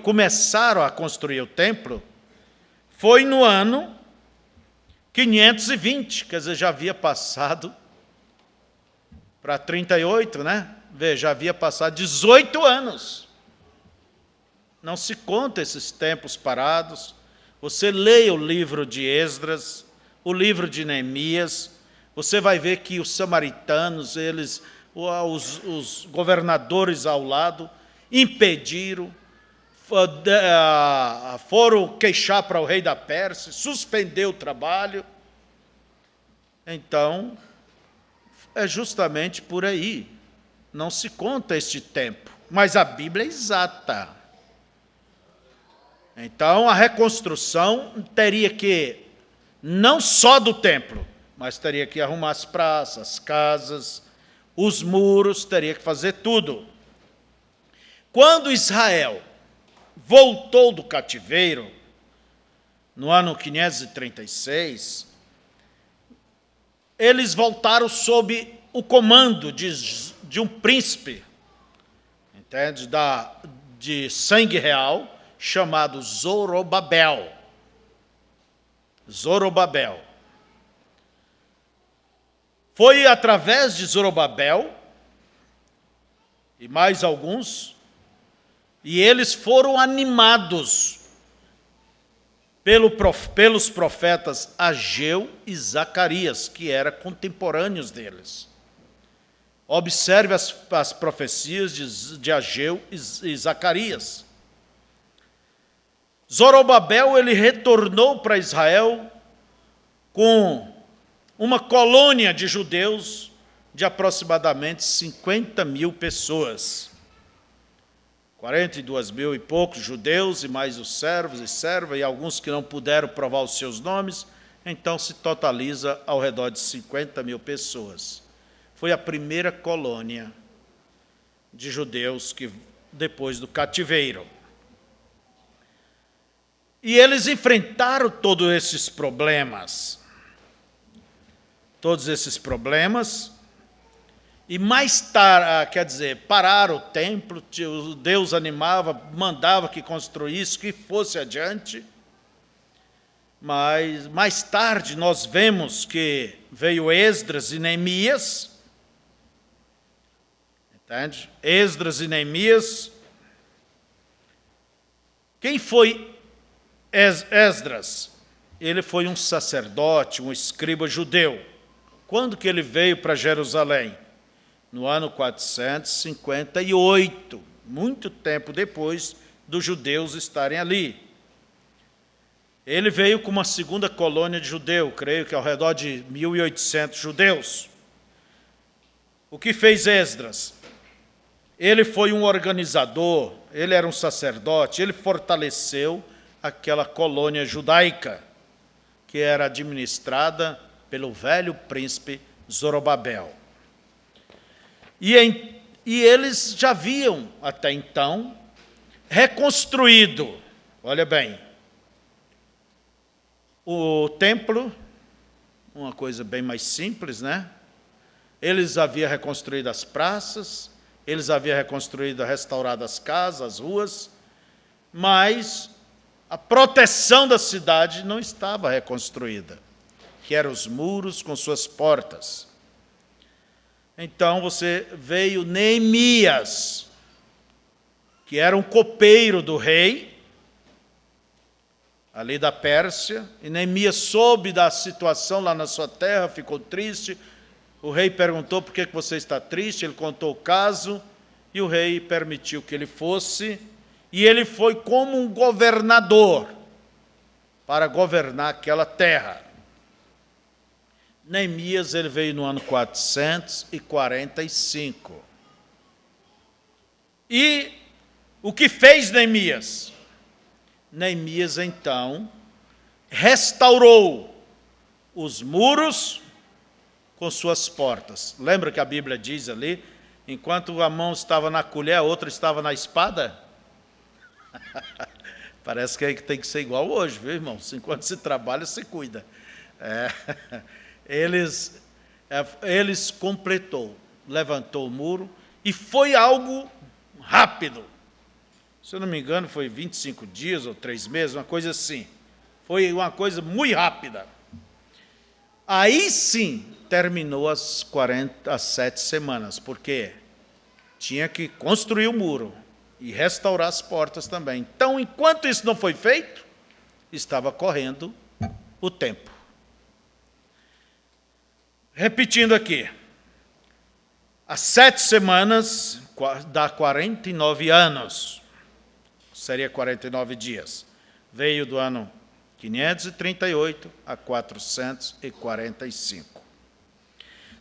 começaram a construir o templo, foi no ano 520, quer dizer, já havia passado para 38, né? Já havia passado 18 anos. Não se conta esses tempos parados. Você leia o livro de Esdras, o livro de Neemias, você vai ver que os samaritanos, os governadores ao lado, impediram, foram queixar para o rei da Pérsia, suspendeu o trabalho. Então, é justamente por aí. Não se conta este tempo, mas a Bíblia é exata. Então, a reconstrução teria que, não só do templo, mas teria que arrumar as praças, as casas, os muros, teria que fazer tudo. Quando Israel voltou do cativeiro, no ano 536, eles voltaram sob o comando de um príncipe, entende? De sangue real, chamado Zorobabel. Zorobabel. Foi através de Zorobabel e mais alguns, e eles foram animados pelos profetas Ageu e Zacarias, que eram contemporâneos deles. Observe as profecias de Ageu e Zacarias. Zorobabel, ele retornou para Israel com uma colônia de judeus de aproximadamente 50 mil pessoas. 42 mil e poucos judeus, e mais os servos e servas, e alguns que não puderam provar os seus nomes, então se totaliza ao redor de 50 mil pessoas. Foi a primeira colônia de judeus que depois do cativeiro. E eles enfrentaram todos esses problemas. E mais tarde, pararam o templo, Deus animava, mandava que construísse, que fosse adiante. Mas mais tarde nós vemos que veio Esdras e Neemias. Entende? Esdras e Neemias. Quem foi Esdras? Ele foi um sacerdote, um escriba judeu. Quando que ele veio para Jerusalém? No ano 458, muito tempo depois dos judeus estarem ali. Ele veio com uma segunda colônia de judeu, creio que ao redor de 1.800 judeus. O que fez Esdras? Ele foi um organizador, ele era um sacerdote, ele fortaleceu aquela colônia judaica, que era administrada pelo velho príncipe Zorobabel. E eles já haviam, até então, reconstruído, olha bem, o templo, uma coisa bem mais simples, né? Eles haviam reconstruído as praças, eles haviam reconstruído, restaurado as casas, as ruas, mas a proteção da cidade não estava reconstruída, que eram os muros com suas portas. Então veio Neemias, que era um copeiro do rei, ali da Pérsia, e Neemias soube da situação lá na sua terra, ficou triste. O rei perguntou: por que você está triste? Ele contou o caso, e o rei permitiu que ele fosse, e ele foi como um governador, para governar aquela terra. Neemias, ele veio no ano 445. E o que fez Neemias? Neemias, então, restaurou os muros com suas portas. Lembra que a Bíblia diz ali, enquanto a mão estava na colher, a outra estava na espada? Parece que tem que ser igual hoje, viu, irmãos? Enquanto se trabalha, se cuida. Eles completou, levantou o muro, e foi algo rápido. Se eu não me engano, foi 25 dias ou 3 meses, uma coisa assim. Foi uma coisa muito rápida. Aí sim, terminou as 7 semanas, porque tinha que construir o muro e restaurar as portas também. Então, enquanto isso não foi feito, estava correndo o tempo. Repetindo aqui, as 7 semanas dá 49 anos, seria 49 dias. Veio do ano 538 a 445.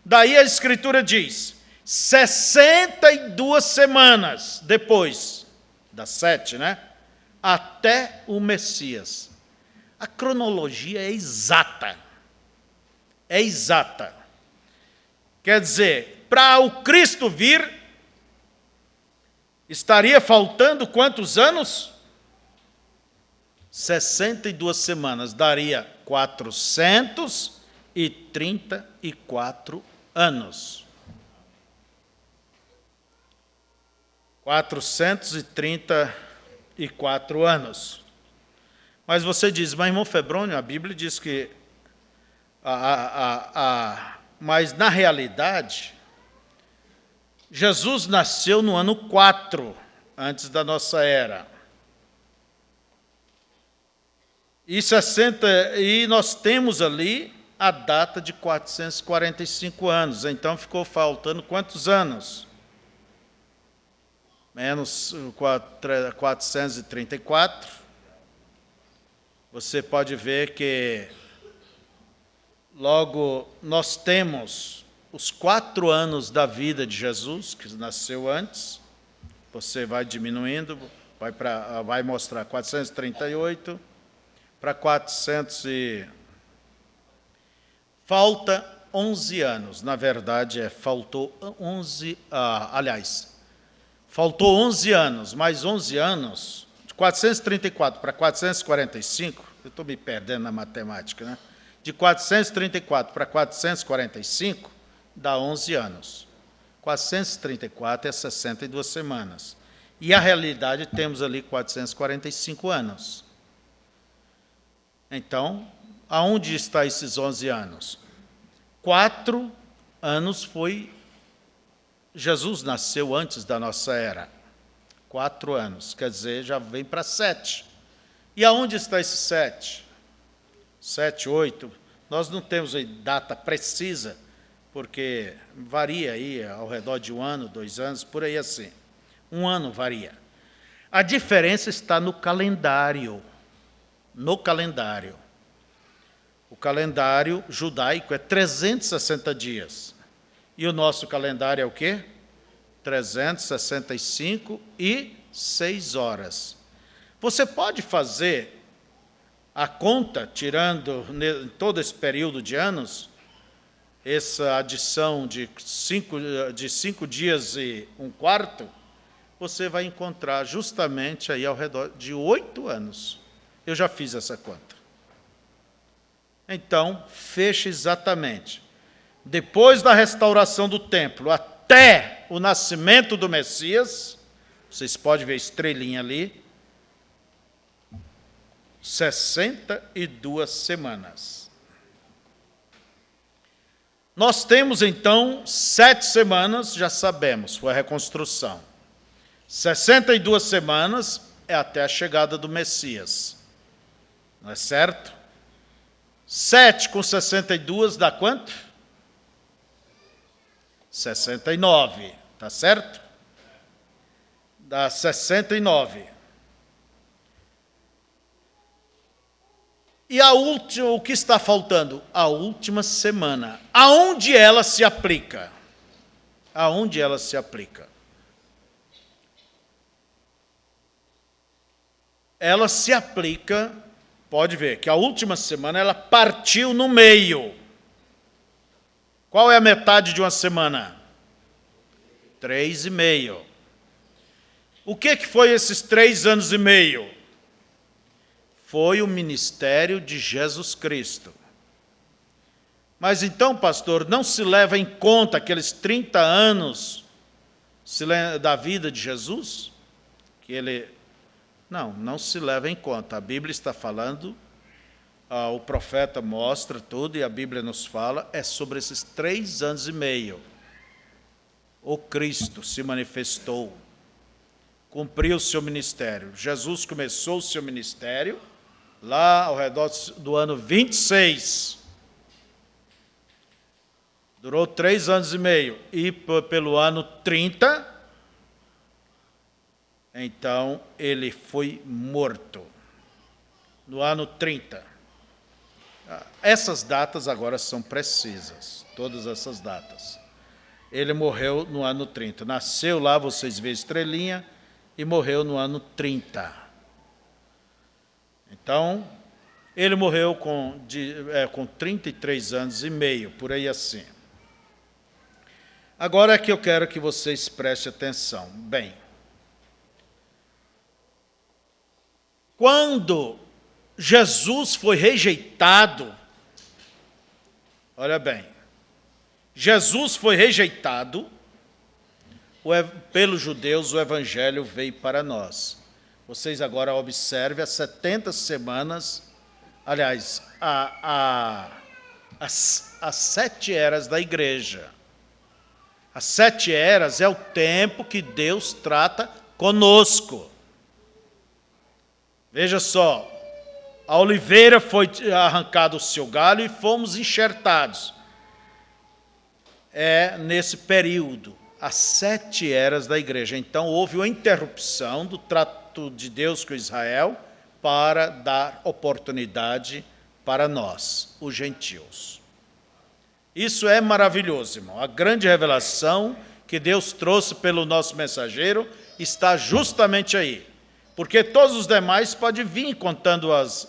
Daí a Escritura diz, 62 semanas depois das 7, né? Até o Messias. A cronologia é exata. É exata. Quer dizer, para o Cristo vir, estaria faltando quantos anos? 62 semanas, daria 434 anos. 434 anos. Mas você diz, mas irmão Febrônio, a Bíblia diz que mas, na realidade, Jesus nasceu no ano 4, antes da nossa era. E nós temos ali a data de 445 anos. Então, ficou faltando quantos anos? Menos 434. Você pode ver que logo nós temos os 4 anos da vida de Jesus, que nasceu antes, você vai diminuindo, vai mostrar 438 para 400 e... Falta 11 anos, na verdade faltou 11, faltou 11 anos, mais 11 anos, de 434 para 445, eu estou me perdendo na matemática, né? De 434 para 445, dá 11 anos. 434 é 62 semanas. E a realidade, temos ali 445 anos. Então, aonde está esses 11 anos? 4 anos foi... Jesus nasceu antes da nossa era. 4 anos, quer dizer, já vem para 7. E aonde está esse 7? 7, 8. Nós não temos a data precisa, porque varia aí ao redor de 1 ano, 2 anos, por aí assim. 1 ano varia. A diferença está no calendário. No calendário. O calendário judaico é 360 dias. E o nosso calendário é o quê? 365 e 6 horas. Você pode fazer a conta, tirando todo esse período de anos, essa adição de 5 dias e 1/4, você vai encontrar justamente aí ao redor de 8 anos. Eu já fiz essa conta. Então, fecha exatamente. Depois da restauração do templo, até o nascimento do Messias, vocês podem ver a estrelinha ali, 62 semanas. Nós temos, então, 7 semanas, já sabemos, foi a reconstrução. 62 semanas é até a chegada do Messias. Não é certo? 7 com 62 dá quanto? 69, tá certo? Dá 69. E a última, o que está faltando? A última semana. Aonde ela se aplica? Aonde ela se aplica? Ela se aplica, pode ver, que a última semana ela partiu no meio. Qual é a metade de uma semana? 3,5. O que foi esses 3 anos e meio? Foi o ministério de Jesus Cristo. Mas então, pastor, não se leva em conta aqueles 30 anos da vida de Jesus? Que ele... Não se leva em conta. A Bíblia está falando, o profeta mostra tudo e a Bíblia nos fala, é sobre esses 3 anos e meio. O Cristo se manifestou, cumpriu o seu ministério. Jesus começou o seu ministério lá ao redor do ano 26. Durou 3 anos e meio. E pelo ano 30, então ele foi morto. No ano 30. Essas datas agora são precisas, todas essas datas. Ele morreu no ano 30. Nasceu lá, vocês veem a estrelinha, e morreu no ano 30. Então, ele morreu com 33 anos e meio, por aí assim. Agora é que eu quero que vocês prestem atenção. Bem, quando Jesus foi rejeitado, olha bem, Jesus foi rejeitado, pelos judeus o evangelho veio para nós. Vocês agora observem as 70 semanas, aliás, as 7 eras da igreja. As 7 eras é o tempo que Deus trata conosco. Veja só, a oliveira foi arrancado o seu galho e fomos enxertados. É nesse período, as 7 eras da igreja. Então, houve uma interrupção do trato de Deus com Israel para dar oportunidade para nós, os gentios. Isso é maravilhoso, irmão. A grande revelação que Deus trouxe pelo nosso mensageiro está justamente aí. Porque todos os demais podem vir contando as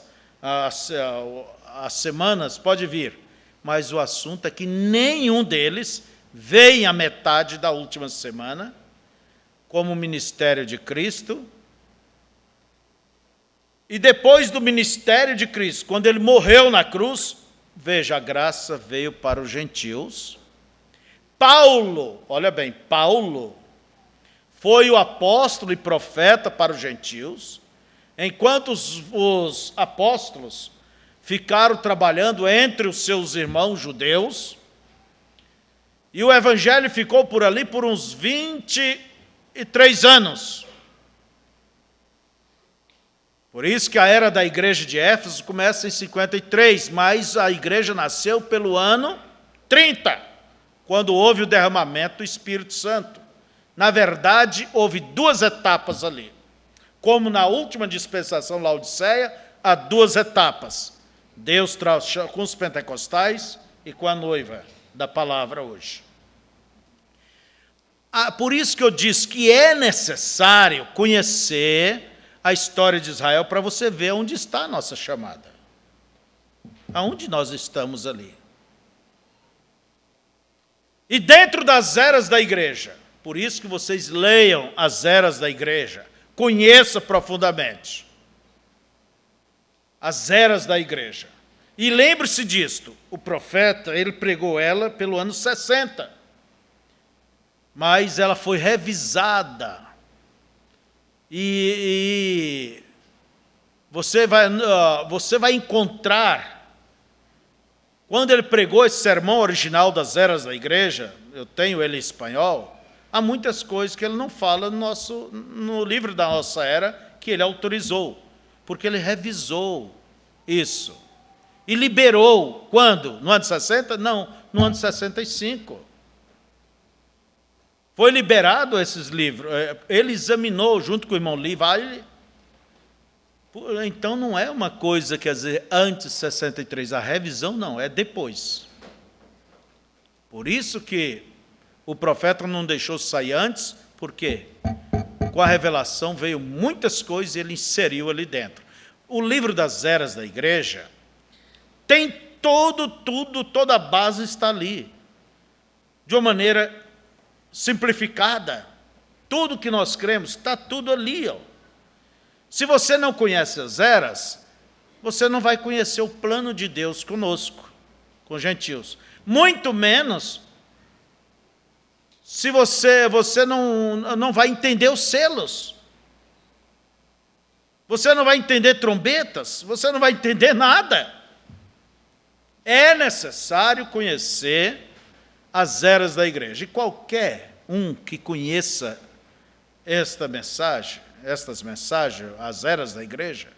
semanas, pode vir. Mas o assunto é que nenhum deles vem à metade da última semana, como o ministério de Cristo. E depois do ministério de Cristo, quando ele morreu na cruz, veja, a graça veio para os gentios. Paulo, olha bem, Paulo foi o apóstolo e profeta para os gentios, enquanto os apóstolos ficaram trabalhando entre os seus irmãos judeus, e o evangelho ficou por ali por uns 23 anos. Por isso que a era da igreja de Éfeso começa em 53, mas a igreja nasceu pelo ano 30, quando houve o derramamento do Espírito Santo. Na verdade, houve duas etapas ali. Como na última dispensação Laodiceia, há duas etapas. Deus traz com os pentecostais e com a noiva da palavra hoje. Por isso que eu disse que é necessário conhecer a história de Israel para você ver onde está a nossa chamada. Aonde nós estamos ali. E dentro das eras da igreja, por isso que vocês leiam as eras da igreja, conheça profundamente as eras da igreja. E lembre-se disto, o profeta, ele pregou ela pelo ano 60, mas ela foi revisada. E você vai encontrar, quando ele pregou esse sermão original das eras da igreja, eu tenho ele em espanhol, há muitas coisas que ele não fala no livro da nossa era, que ele autorizou, porque ele revisou isso. E liberou, quando? No ano 60? Não, no ano 65. Foi liberado esses livros. Ele examinou junto com o irmão Levi. Então não é uma coisa, quer dizer, antes de 63. A revisão não, é depois. Por isso que o profeta não deixou sair antes, porque com a revelação veio muitas coisas e ele inseriu ali dentro. O livro das eras da igreja tem toda a base está ali. De uma maneira simplificada. Tudo que nós cremos está tudo ali. Ó. Se você não conhece as eras, você não vai conhecer o plano de Deus conosco, com os gentios. Muito menos se você não vai entender os selos. Você não vai entender trombetas, você não vai entender nada. É necessário conhecer as eras da igreja. E qualquer um que conheça estas mensagens, as eras da igreja,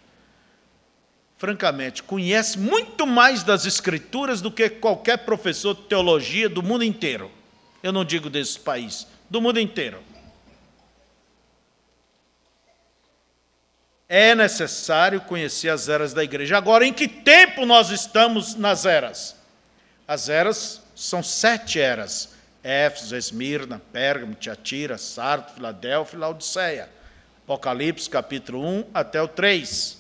francamente, conhece muito mais das Escrituras do que qualquer professor de teologia do mundo inteiro. Eu não digo desse país, do mundo inteiro. É necessário conhecer as eras da igreja. Agora, em que tempo nós estamos nas eras? As eras são 7 eras. Éfeso, Esmirna, Pérgamo, Tiatira, Sardo, Filadélfia e Laodiceia. Apocalipse, capítulo 1 até o 3.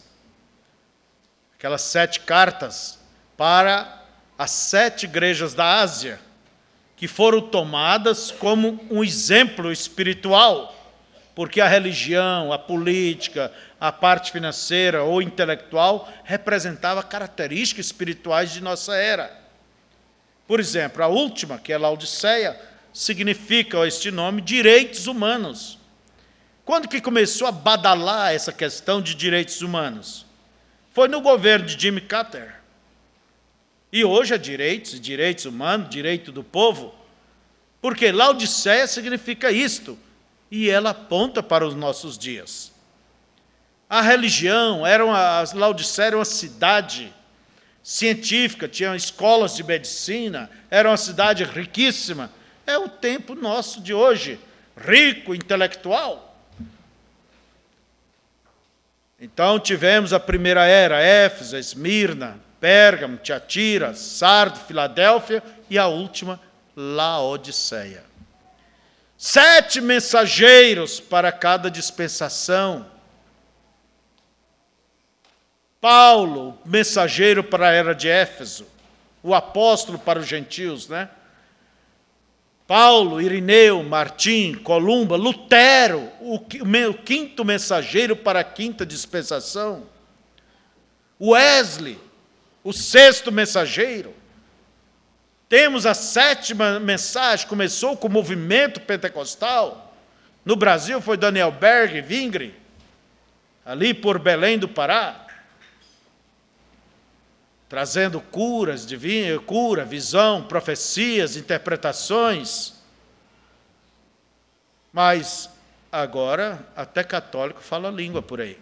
Aquelas 7 cartas para as 7 igrejas da Ásia, que foram tomadas como um exemplo espiritual, porque a religião, a política, a parte financeira ou intelectual representava características espirituais de nossa era. Por exemplo, a última, que é Laodiceia, significa este nome, direitos humanos. Quando que começou a badalar essa questão de direitos humanos? Foi no governo de Jimmy Carter. E hoje é direitos humanos, direito do povo. Porque Laodiceia significa isto. E ela aponta para os nossos dias. A religião, Laodiceia era uma cidade científica, tinha escolas de medicina, era uma cidade riquíssima. É o tempo nosso de hoje, rico, intelectual. Então tivemos a primeira era, Éfeso, Esmirna, Pérgamo, Tiatira, Sardo, Filadélfia e a última, Laodiceia. 7 mensageiros para cada dispensação. Paulo, mensageiro para a era de Éfeso, o apóstolo para os gentios, né? Paulo, Irineu, Martim, Columba, Lutero, o 5º mensageiro para a 5ª dispensação. Wesley, o 6º mensageiro. Temos a 7ª mensagem, começou com o movimento pentecostal. No Brasil foi Daniel Berg, Vingre, ali por Belém do Pará, trazendo curas, cura, visão, profecias, interpretações. Mas agora até católico fala língua por aí.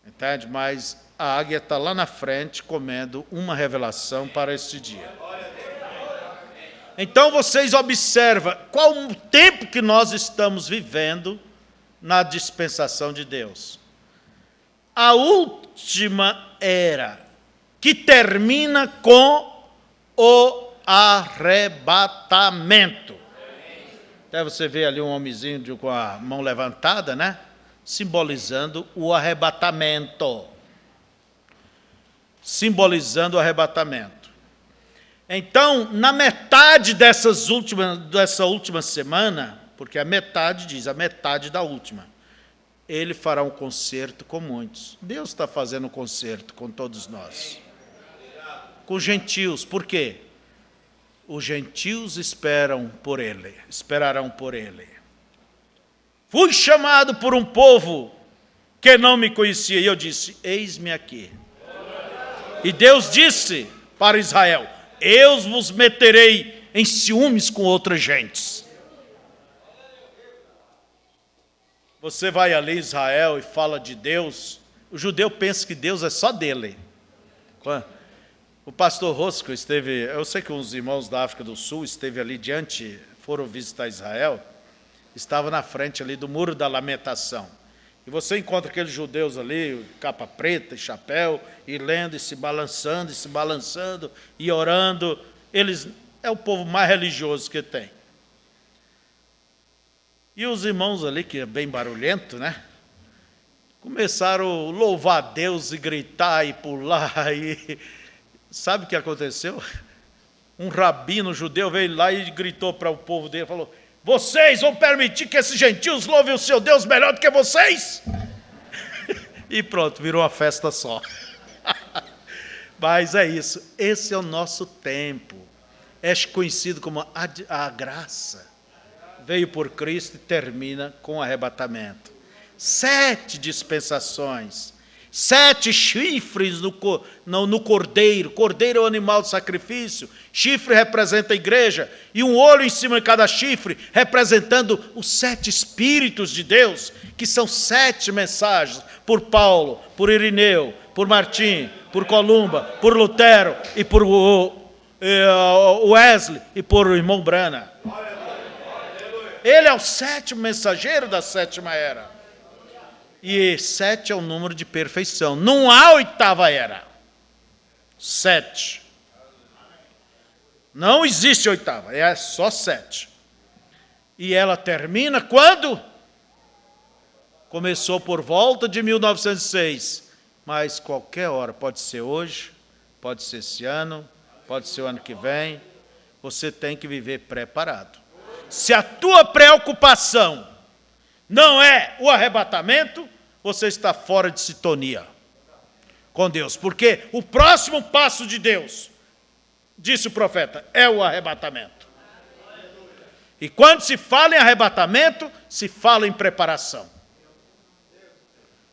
Entende? Mas a águia está lá na frente comendo uma revelação para este dia. Então vocês observam qual o tempo que nós estamos vivendo na dispensação de Deus. A última era, que termina com o arrebatamento. Até você vê ali um homenzinho com a mão levantada, né? Simbolizando o arrebatamento. Simbolizando o arrebatamento. Então, na metade dessa última semana, porque a metade diz, a metade da última, ele fará um concerto com muitos. Deus está fazendo um concerto com todos nós. Com os gentios. Por quê? Os gentios esperarão por ele. Fui chamado por um povo que não me conhecia. E eu disse, eis-me aqui. E Deus disse para Israel, eu vos meterei em ciúmes com outras gentes. Você vai ali em Israel e fala de Deus, o judeu pensa que Deus é só dele. O pastor Rosco esteve, eu sei que uns irmãos da África do Sul esteve ali diante, foram visitar Israel, estava na frente ali do Muro da Lamentação. E você encontra aqueles judeus ali, capa preta e chapéu, e lendo, e se balançando, e orando. Eles é o povo mais religioso que tem. E os irmãos ali, que é bem barulhento, né? Começaram a louvar a Deus e gritar e pular. E sabe o que aconteceu? Um rabino judeu veio lá e gritou para o povo dele, falou, vocês vão permitir que esses gentios louvem o seu Deus melhor do que vocês? E pronto, virou uma festa só. Mas é isso, esse é o nosso tempo. É conhecido como a graça. Veio por Cristo e termina com o arrebatamento. 7 dispensações, 7 chifres no cordeiro. Cordeiro é o animal de sacrifício, chifre representa a igreja, e um olho em cima de cada chifre, representando os 7 Espíritos de Deus, que são 7 mensagens, por Paulo, por Irineu, por Martim, por Columba, por Lutero, e por Wesley, e por o irmão Branham. Ele é o 7º mensageiro da 7ª era. E 7 é o número de perfeição. Não há 8ª era. 7. Não existe 8ª, é só 7. E ela termina quando? Começou por volta de 1906. Mas qualquer hora, pode ser hoje, pode ser esse ano, pode ser o ano que vem. Você tem que viver preparado. Se a tua preocupação não é o arrebatamento, você está fora de sintonia com Deus. Porque o próximo passo de Deus, disse o profeta, é o arrebatamento. E quando se fala em arrebatamento, se fala em preparação.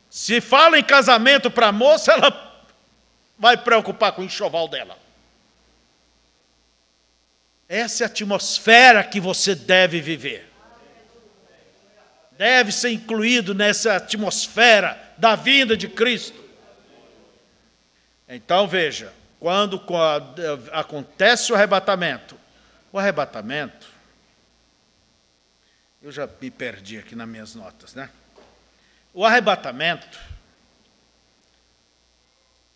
Se fala em casamento para a moça, ela vai preocupar com o enxoval dela. Essa é a atmosfera que você deve viver. Deve ser incluído nessa atmosfera da vinda de Cristo. Então veja, quando acontece o arrebatamento, eu já me perdi aqui nas minhas notas, né? O arrebatamento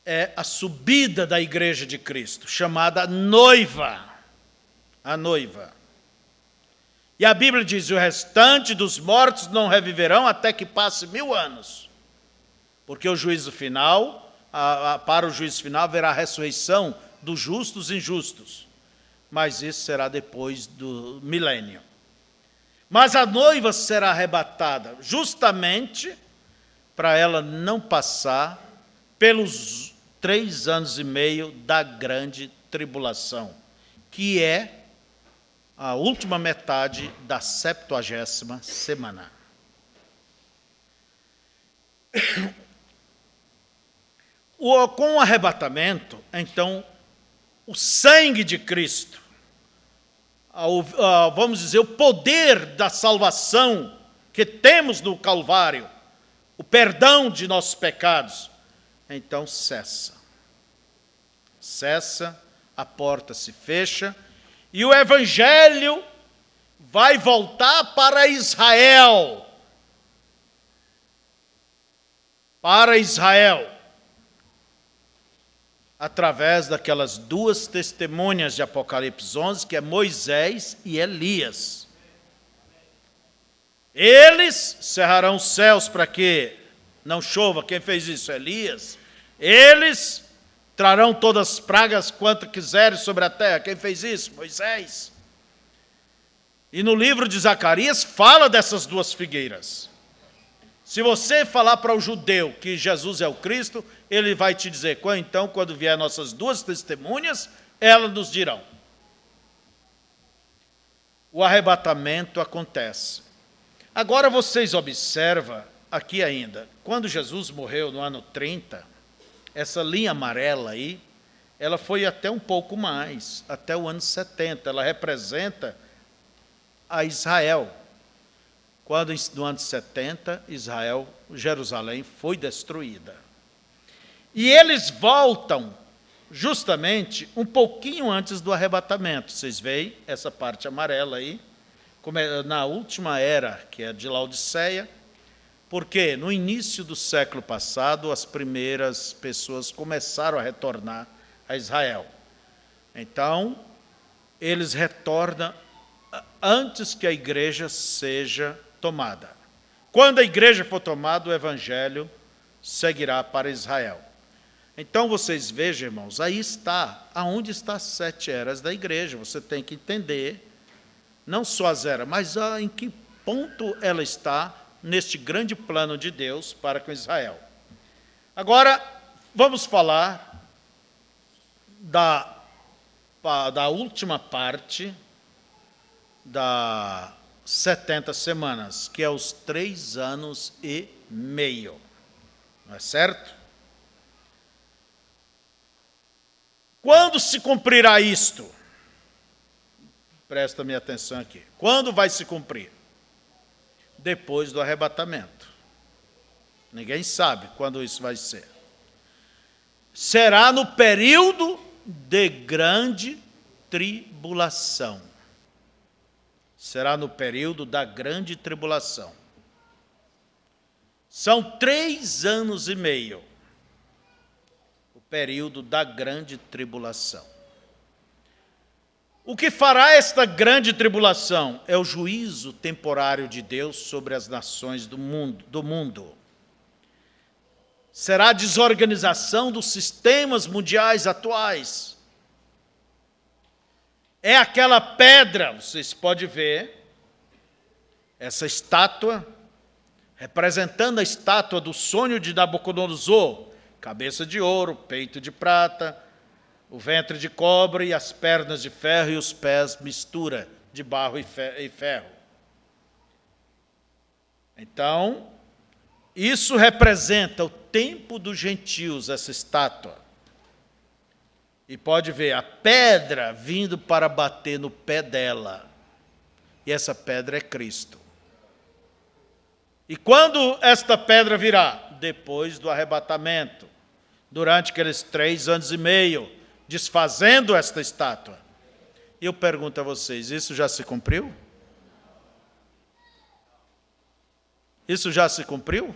é a subida da igreja de Cristo, chamada noiva. A noiva. E a Bíblia diz, o restante dos mortos não reviverão até que passe 1000 anos. Porque o juízo final, para o juízo final haverá a ressurreição dos justos e injustos. Mas isso será depois do milênio. Mas a noiva será arrebatada justamente para ela não passar pelos 3 anos e meio da grande tribulação, que é a última metade da 70ª semana. Com o arrebatamento, então, o sangue de Cristo, vamos dizer, o poder da salvação que temos no Calvário, o perdão de nossos pecados, então cessa. Cessa, a porta se fecha, e o Evangelho vai voltar para Israel. Para Israel. Através daquelas 2 testemunhas de Apocalipse 11, que é Moisés e Elias. Eles cerrarão os céus para que não chova. Quem fez isso? Elias. Eles trarão todas as pragas quanto quiserem sobre a terra. Quem fez isso? Moisés. E no livro de Zacarias fala dessas 2 figueiras. Se você falar para o judeu que Jesus é o Cristo, ele vai te dizer, então, quando vier nossas 2 testemunhas, elas nos dirão. O arrebatamento acontece. Agora vocês observam aqui ainda, quando Jesus morreu no ano 30, essa linha amarela aí, ela foi até um pouco mais, até o ano 70. Ela representa a Israel. Quando no ano 70, Jerusalém foi destruída. E eles voltam justamente um pouquinho antes do arrebatamento. Vocês veem essa parte amarela aí, na última era, que é de Laodiceia, porque no início do século passado, as primeiras pessoas começaram a retornar a Israel. Então, eles retornam antes que a igreja seja tomada. Quando a igreja for tomada, o evangelho seguirá para Israel. Então vocês vejam, irmãos, aí está, aonde estão as 7 eras da igreja. Você tem que entender, não só as eras, mas em que ponto ela está neste grande plano de Deus para com Israel. Agora, vamos falar da última parte da 70 semanas, que é os 3 anos e meio. Não é certo? Quando se cumprirá isto? Presta minha atenção aqui. Quando vai se cumprir? Depois do arrebatamento. Ninguém sabe quando isso vai ser. Será no período de grande tribulação. Será no período da grande tribulação. São 3 anos e meio. O período da grande tribulação. O que fará esta grande tribulação? É o juízo temporário de Deus sobre as nações do mundo. Será a desorganização dos sistemas mundiais atuais. É aquela pedra, vocês podem ver, essa estátua, representando a estátua do sonho de Nabucodonosor, cabeça de ouro, peito de prata, o ventre de cobre e as pernas de ferro e os pés mistura de barro e ferro. Então, isso representa o tempo dos gentios, essa estátua. E pode ver a pedra vindo para bater no pé dela. E essa pedra é Cristo. E quando esta pedra virá? Depois do arrebatamento. Durante aqueles 3 anos e meio, desfazendo esta estátua. E eu pergunto a vocês, isso já se cumpriu? Isso já se cumpriu?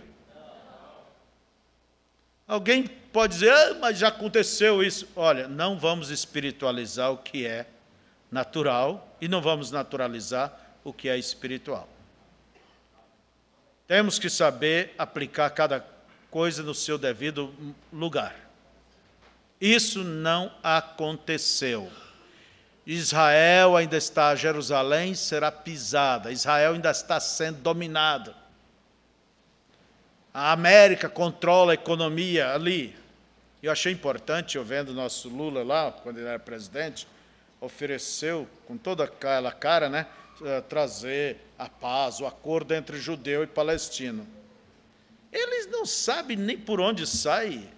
Alguém pode dizer, mas já aconteceu isso. Olha, não vamos espiritualizar o que é natural e não vamos naturalizar o que é espiritual. Temos que saber aplicar cada coisa no seu devido lugar. Isso não aconteceu. Israel ainda está, Jerusalém será pisada, Israel ainda está sendo dominado. A América controla a economia ali. Eu achei importante, eu vendo o nosso Lula lá, quando ele era presidente, ofereceu, com toda aquela cara, né, trazer a paz, o acordo entre judeu e palestino. Eles não sabem nem por onde saem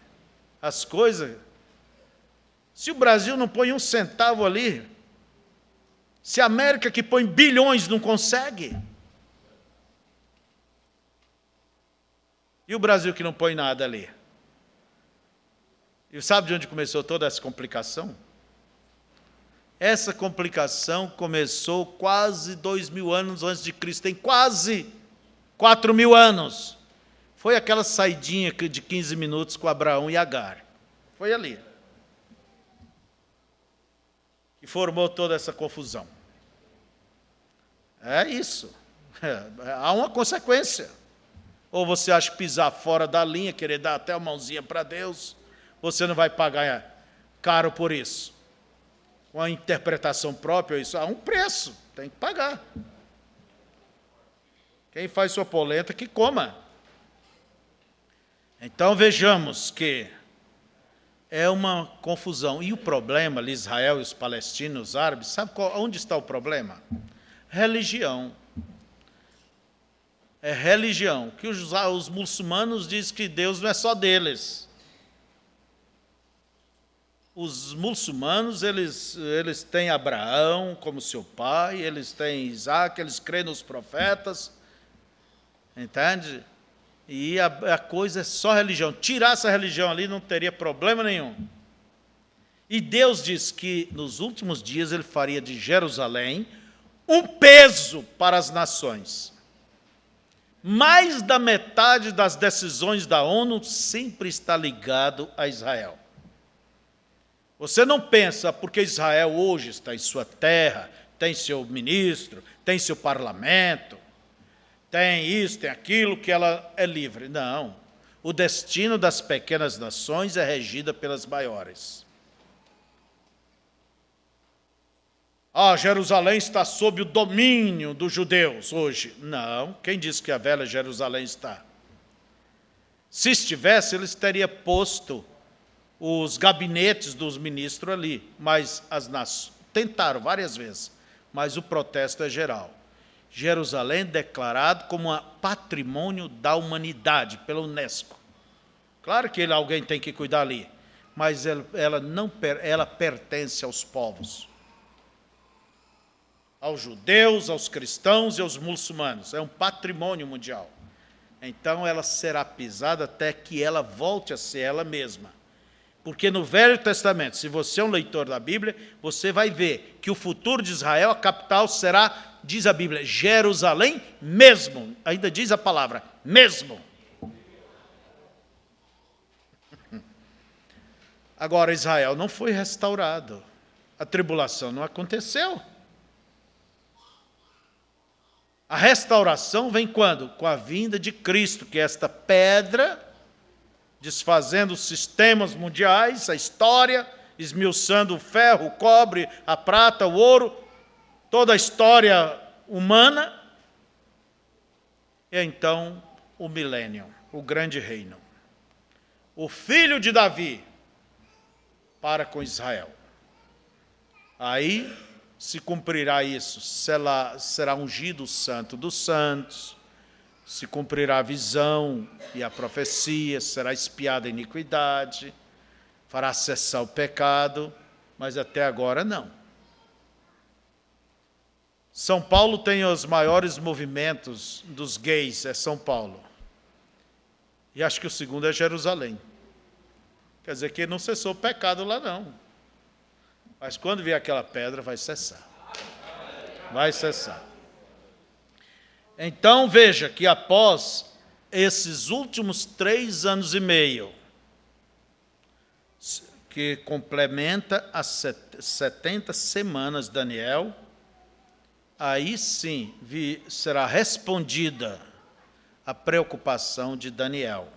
as coisas. Se o Brasil não põe um centavo ali, se a América que põe bilhões não consegue, e o Brasil que não põe nada ali? E sabe de onde começou toda essa complicação? Essa complicação começou quase 2.000 anos antes de Cristo, tem quase 4.000 anos. Foi aquela saidinha de 15 minutos com Abraão e Agar. Foi ali. E formou toda essa confusão. É isso. Há uma consequência. Ou você acha que pisar fora da linha, querer dar até a mãozinha para Deus, você não vai pagar caro por isso. Com a interpretação própria, isso há um preço, tem que pagar. Quem faz sua polenta, que coma. Então vejamos que é uma confusão. E o problema ali, Israel e os palestinos, os árabes, sabe onde está o problema? Religião. É religião. Que os muçulmanos dizem que Deus não é só deles. Os muçulmanos, eles têm Abraão como seu pai, eles têm Isaac, eles creem nos profetas, entende? E a coisa é só religião. Tirar essa religião ali não teria problema nenhum. E Deus diz que nos últimos dias ele faria de Jerusalém um peso para as nações. Mais da metade das decisões da ONU sempre está ligado a Israel. Você não pensa, porque Israel hoje está em sua terra, tem seu ministro, tem seu parlamento, tem isso, tem aquilo, que ela é livre. Não. O destino das pequenas nações é regido pelas maiores. Jerusalém está sob o domínio dos judeus hoje. Não. Quem disse que a velha Jerusalém está? Se estivesse, eles teriam posto os gabinetes dos ministros ali, mas as nações tentaram várias vezes, mas o protesto é geral. Jerusalém declarado como um patrimônio da humanidade pela Unesco. Claro que alguém tem que cuidar ali, mas ela pertence aos povos, aos judeus, aos cristãos e aos muçulmanos. É um patrimônio mundial. Então ela será pisada até que ela volte a ser ela mesma. Porque no Velho Testamento, se você é um leitor da Bíblia, você vai ver que o futuro de Israel, a capital será, diz a Bíblia, Jerusalém mesmo. Ainda diz a palavra, mesmo. Agora, Israel não foi restaurado. A tribulação não aconteceu. A restauração vem quando? Com a vinda de Cristo, que é esta pedra, desfazendo os sistemas mundiais, a história, esmiuçando o ferro, o cobre, a prata, o ouro, toda a história humana. E então o milênio, o grande reino. O filho de Davi para com Israel. Aí se cumprirá isso, será ungido o santo dos santos, se cumprirá a visão e a profecia, será expiada a iniquidade, fará cessar o pecado, mas até agora não. São Paulo tem os maiores movimentos dos gays, é São Paulo. E acho que o segundo é Jerusalém. Quer dizer que não cessou o pecado lá não. Mas quando vier aquela pedra, vai cessar. Vai cessar. Então, veja que após esses últimos 3 anos e meio, que complementa as 70 semanas, Daniel, aí sim será respondida a preocupação de Daniel.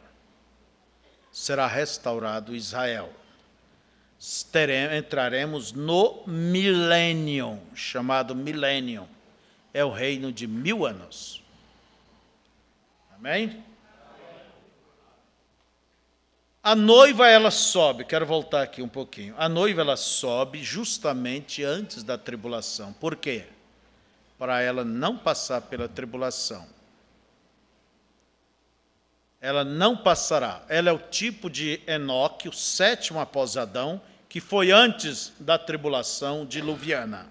Será restaurado Israel. Entraremos no milênio, chamado milênio. É o reino de 1000 anos. Amém? A noiva, ela sobe, quero voltar aqui um pouquinho. A noiva, ela sobe justamente antes da tribulação. Por quê? Para ela não passar pela tribulação. Ela não passará. Ela é o tipo de Enoque, o 7º após Adão, que foi antes da tribulação diluviana.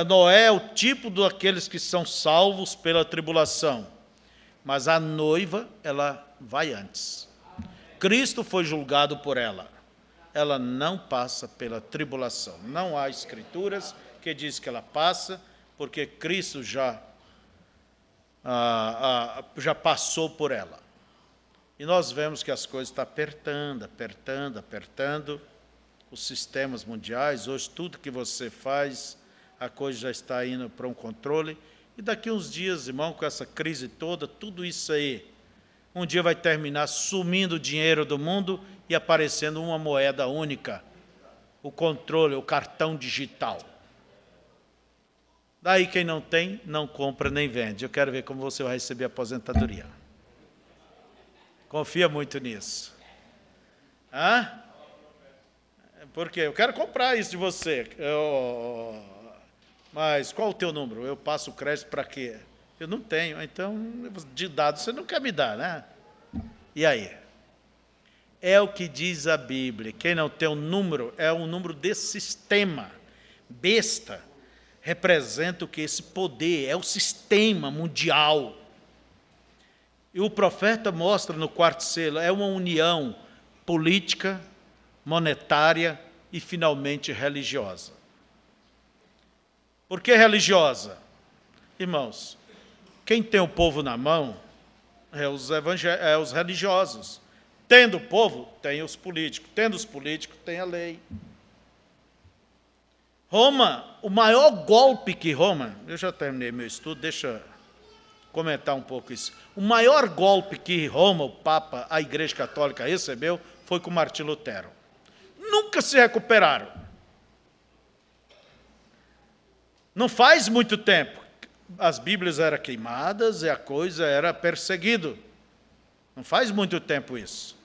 Noé é o tipo daqueles que são salvos pela tribulação. Mas a noiva, ela vai antes. Cristo foi julgado por ela. Ela não passa pela tribulação. Não há escrituras que diz que ela passa, porque Cristo já passou por ela. E nós vemos que as coisas estão apertando. Os sistemas mundiais, hoje tudo que você faz, a coisa já está indo para um controle. E daqui uns dias, irmão, com essa crise toda, tudo isso aí, um dia vai terminar sumindo o dinheiro do mundo e aparecendo uma moeda única. O controle, o cartão digital. Daí quem não tem, não compra nem vende. Eu quero ver como você vai receber a aposentadoria. Confia muito nisso. Hã? Por quê? Eu quero comprar isso de você. Mas qual o teu número? Eu passo o crédito para quê? Eu não tenho. Então, de dados você não quer me dar, né? E aí? É o que diz a Bíblia. Quem não tem um número, é um número desse sistema. Besta. Representa o que? Esse poder, é o sistema mundial. E o profeta mostra no 4º selo, é uma união política, monetária e finalmente religiosa. Por que religiosa? Irmãos, quem tem o povo na mão é os religiosos. Tendo o povo, tem os políticos. Tendo os políticos, tem a lei. Roma, o maior golpe que Roma... Eu já terminei meu estudo, deixa eu comentar um pouco isso. O maior golpe que Roma, o Papa, a Igreja Católica recebeu foi com Martinho Lutero. Nunca se recuperaram. Não faz muito tempo. As Bíblias eram queimadas e a coisa era perseguido. Não faz muito tempo isso.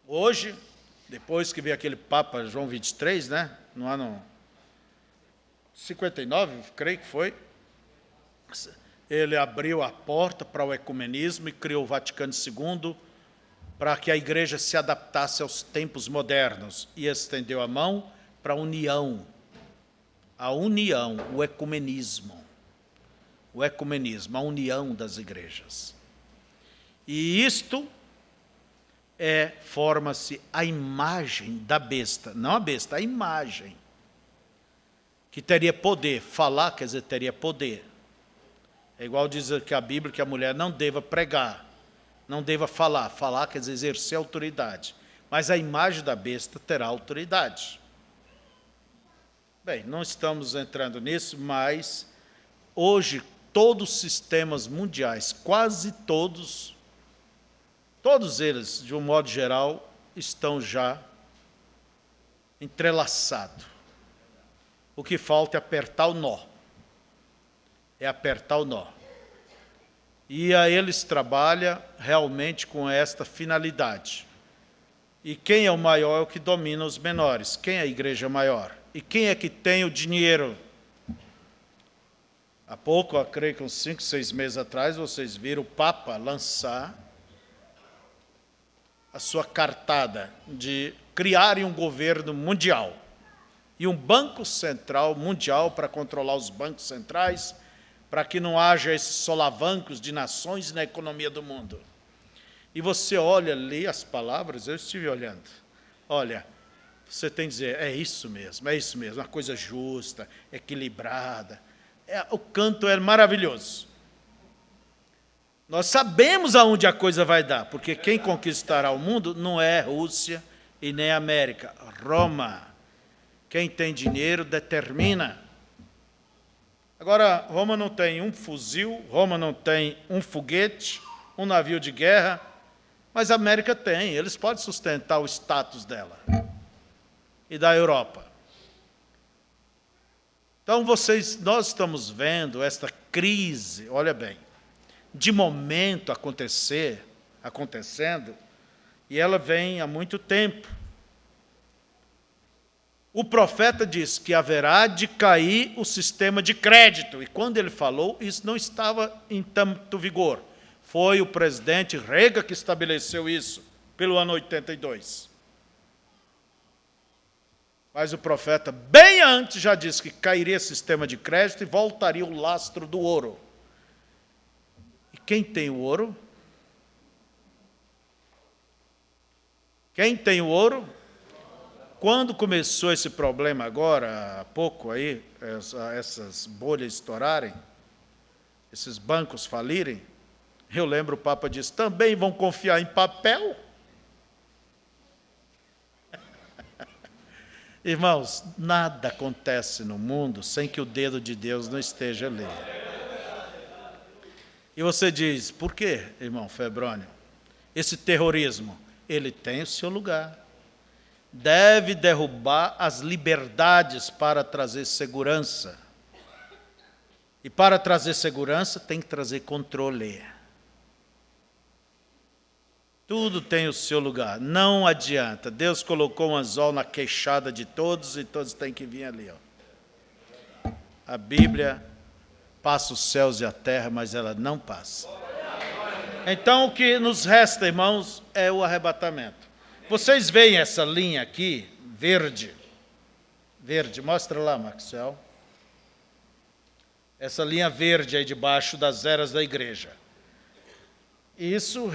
Hoje, depois que veio aquele Papa João 23, né, no ano 59, creio que foi, ele abriu a porta para o ecumenismo e criou o Vaticano II para que a igreja se adaptasse aos tempos modernos e estendeu a mão para a união, o ecumenismo, a união das igrejas. E isto forma-se a imagem da besta, não a besta, a imagem, que teria poder, falar quer dizer teria poder. É igual dizer que a Bíblia que a mulher não deva pregar, não deva falar, falar quer dizer exercer autoridade, mas a imagem da besta terá autoridade. Bem, não estamos entrando nisso, mas hoje todos os sistemas mundiais, quase todos eles, de um modo geral, estão já entrelaçados. O que falta é apertar o nó. E a eles trabalha realmente com esta finalidade. E quem é o maior é o que domina os menores. Quem é a igreja maior? E quem é que tem o dinheiro? Há pouco, eu creio que uns 5, 6 meses atrás, vocês viram o Papa lançar a sua cartada de criarem um governo mundial e um banco central mundial para controlar os bancos centrais, para que não haja esses solavancos de nações na economia do mundo. E você olha, lê as palavras, eu estive olhando. Olha, você tem que dizer, é isso mesmo, uma coisa justa, equilibrada. O canto é maravilhoso. Nós sabemos aonde a coisa vai dar, porque quem conquistará o mundo não é Rússia e nem América, Roma. Quem tem dinheiro determina. Agora, Roma não tem um fuzil, Roma não tem um foguete, um navio de guerra, mas a América tem, eles podem sustentar o status dela e da Europa. Então, nós estamos vendo esta crise, olha bem, de momento acontecendo, e ela vem há muito tempo. O profeta diz que haverá de cair o sistema de crédito, e quando ele falou, isso não estava em tanto vigor. Foi o presidente Reagan que estabeleceu isso, pelo ano 82. Mas o profeta, bem antes, já disse que cairia o sistema de crédito e voltaria o lastro do ouro. E quem tem o ouro? Quem tem o ouro? Quando começou esse problema agora, há pouco aí, essas bolhas estourarem, esses bancos falirem, eu lembro o Papa disse, também vão confiar em papel? Irmãos, nada acontece no mundo sem que o dedo de Deus não esteja ali. E você diz, por quê, irmão Febrônio? Esse terrorismo, ele tem o seu lugar. Deve derrubar as liberdades para trazer segurança. E para trazer segurança, tem que trazer controle. Tudo tem o seu lugar. Não adianta. Deus colocou um anzol na queixada de todos e todos têm que vir ali. Ó. A Bíblia passa os céus e a terra, mas ela não passa. Então, o que nos resta, irmãos, é o arrebatamento. Vocês veem essa linha aqui, verde? Verde, mostra lá, Maxwell. Essa linha verde aí debaixo das eras da igreja. Isso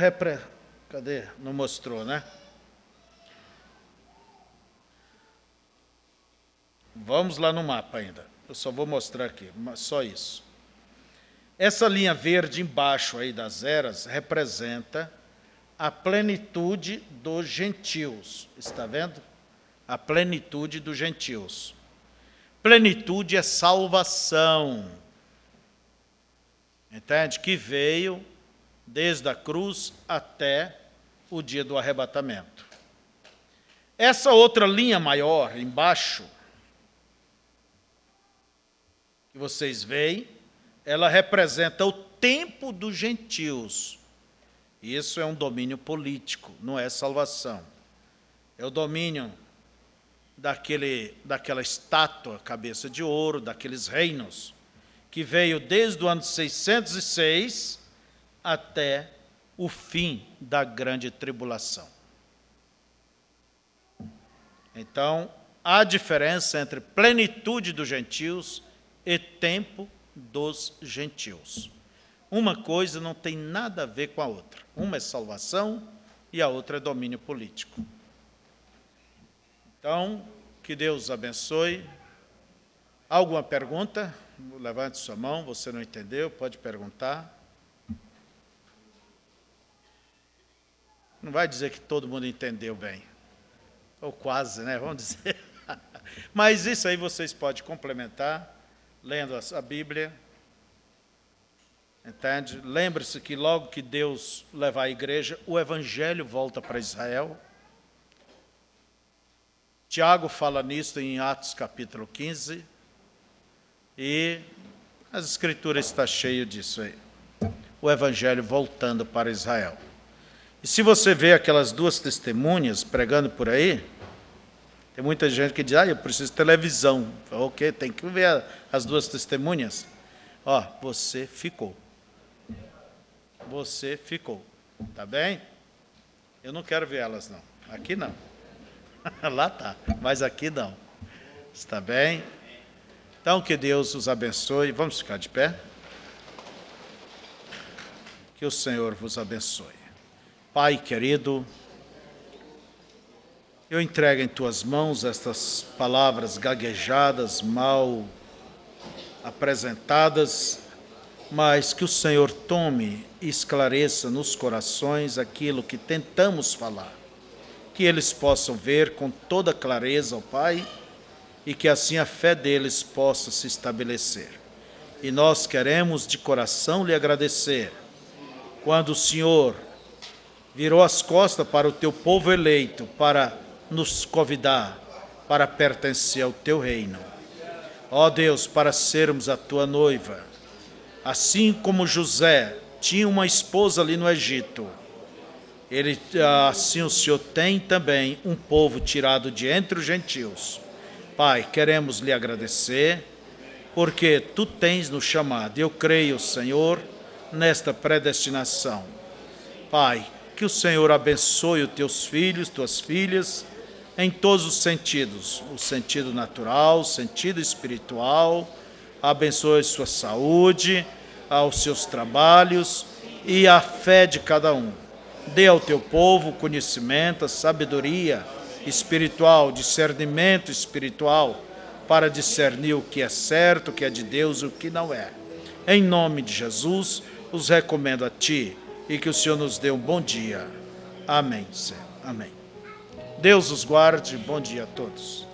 Cadê? Não mostrou, né? Vamos lá no mapa ainda. Eu só vou mostrar aqui, só isso. Essa linha verde embaixo aí das eras representa a plenitude dos gentios. Está vendo? A plenitude dos gentios. Plenitude é salvação. Entende? Que veio desde a cruz até o dia do arrebatamento. Essa outra linha maior, embaixo, que vocês veem, ela representa o tempo dos gentios. Isso é um domínio político, não é salvação. É o domínio daquela estátua, cabeça de ouro, daqueles reinos, que veio desde o ano 606 até o fim da grande tribulação. Então, há diferença entre plenitude dos gentios e tempo dos gentios. Uma coisa não tem nada a ver com a outra. Uma é salvação e a outra é domínio político. Então, que Deus abençoe. Alguma pergunta? Levante sua mão, você não entendeu, pode perguntar. Não vai dizer que todo mundo entendeu bem. Ou quase, né? Vamos dizer. Mas isso aí vocês podem complementar, lendo a Bíblia. Entende? Lembre-se que logo que Deus levar a igreja, o Evangelho volta para Israel. Tiago fala nisso em Atos capítulo 15. E as Escrituras estão cheias disso aí. O Evangelho voltando para Israel. E se você vê aquelas duas testemunhas pregando por aí, tem muita gente que diz, eu preciso de televisão. Ok, tem que ver as duas testemunhas. Ó, você ficou. Você ficou. Tá bem? Eu não quero ver elas, não. Aqui não. Lá tá, mas aqui não. Está bem? Então, que Deus os abençoe. Vamos ficar de pé? Que o Senhor vos abençoe. Pai querido, eu entrego em Tuas mãos estas palavras gaguejadas, mal apresentadas, mas que o Senhor tome e esclareça nos corações aquilo que tentamos falar, que eles possam ver com toda clareza, ó Pai, e que assim a fé deles possa se estabelecer. E nós queremos de coração lhe agradecer, quando o Senhor virou as costas para o teu povo eleito, para nos convidar, para pertencer ao teu reino. Ó Deus, para sermos a tua noiva, assim como José tinha uma esposa ali no Egito, assim o Senhor tem também um povo tirado de entre os gentios. Pai, queremos lhe agradecer, porque tu tens nos chamado. Eu creio, Senhor, nesta predestinação. Pai, que o Senhor abençoe os teus filhos, tuas filhas, em todos os sentidos, o sentido natural, o sentido espiritual, abençoe sua saúde, aos seus trabalhos e a fé de cada um. Dê ao teu povo conhecimento, sabedoria espiritual, discernimento espiritual, para discernir o que é certo, o que é de Deus e o que não é. Em nome de Jesus, os recomendo a ti e que o Senhor nos dê um bom dia. Amém, Senhor. Amém. Deus os guarde. Bom dia a todos.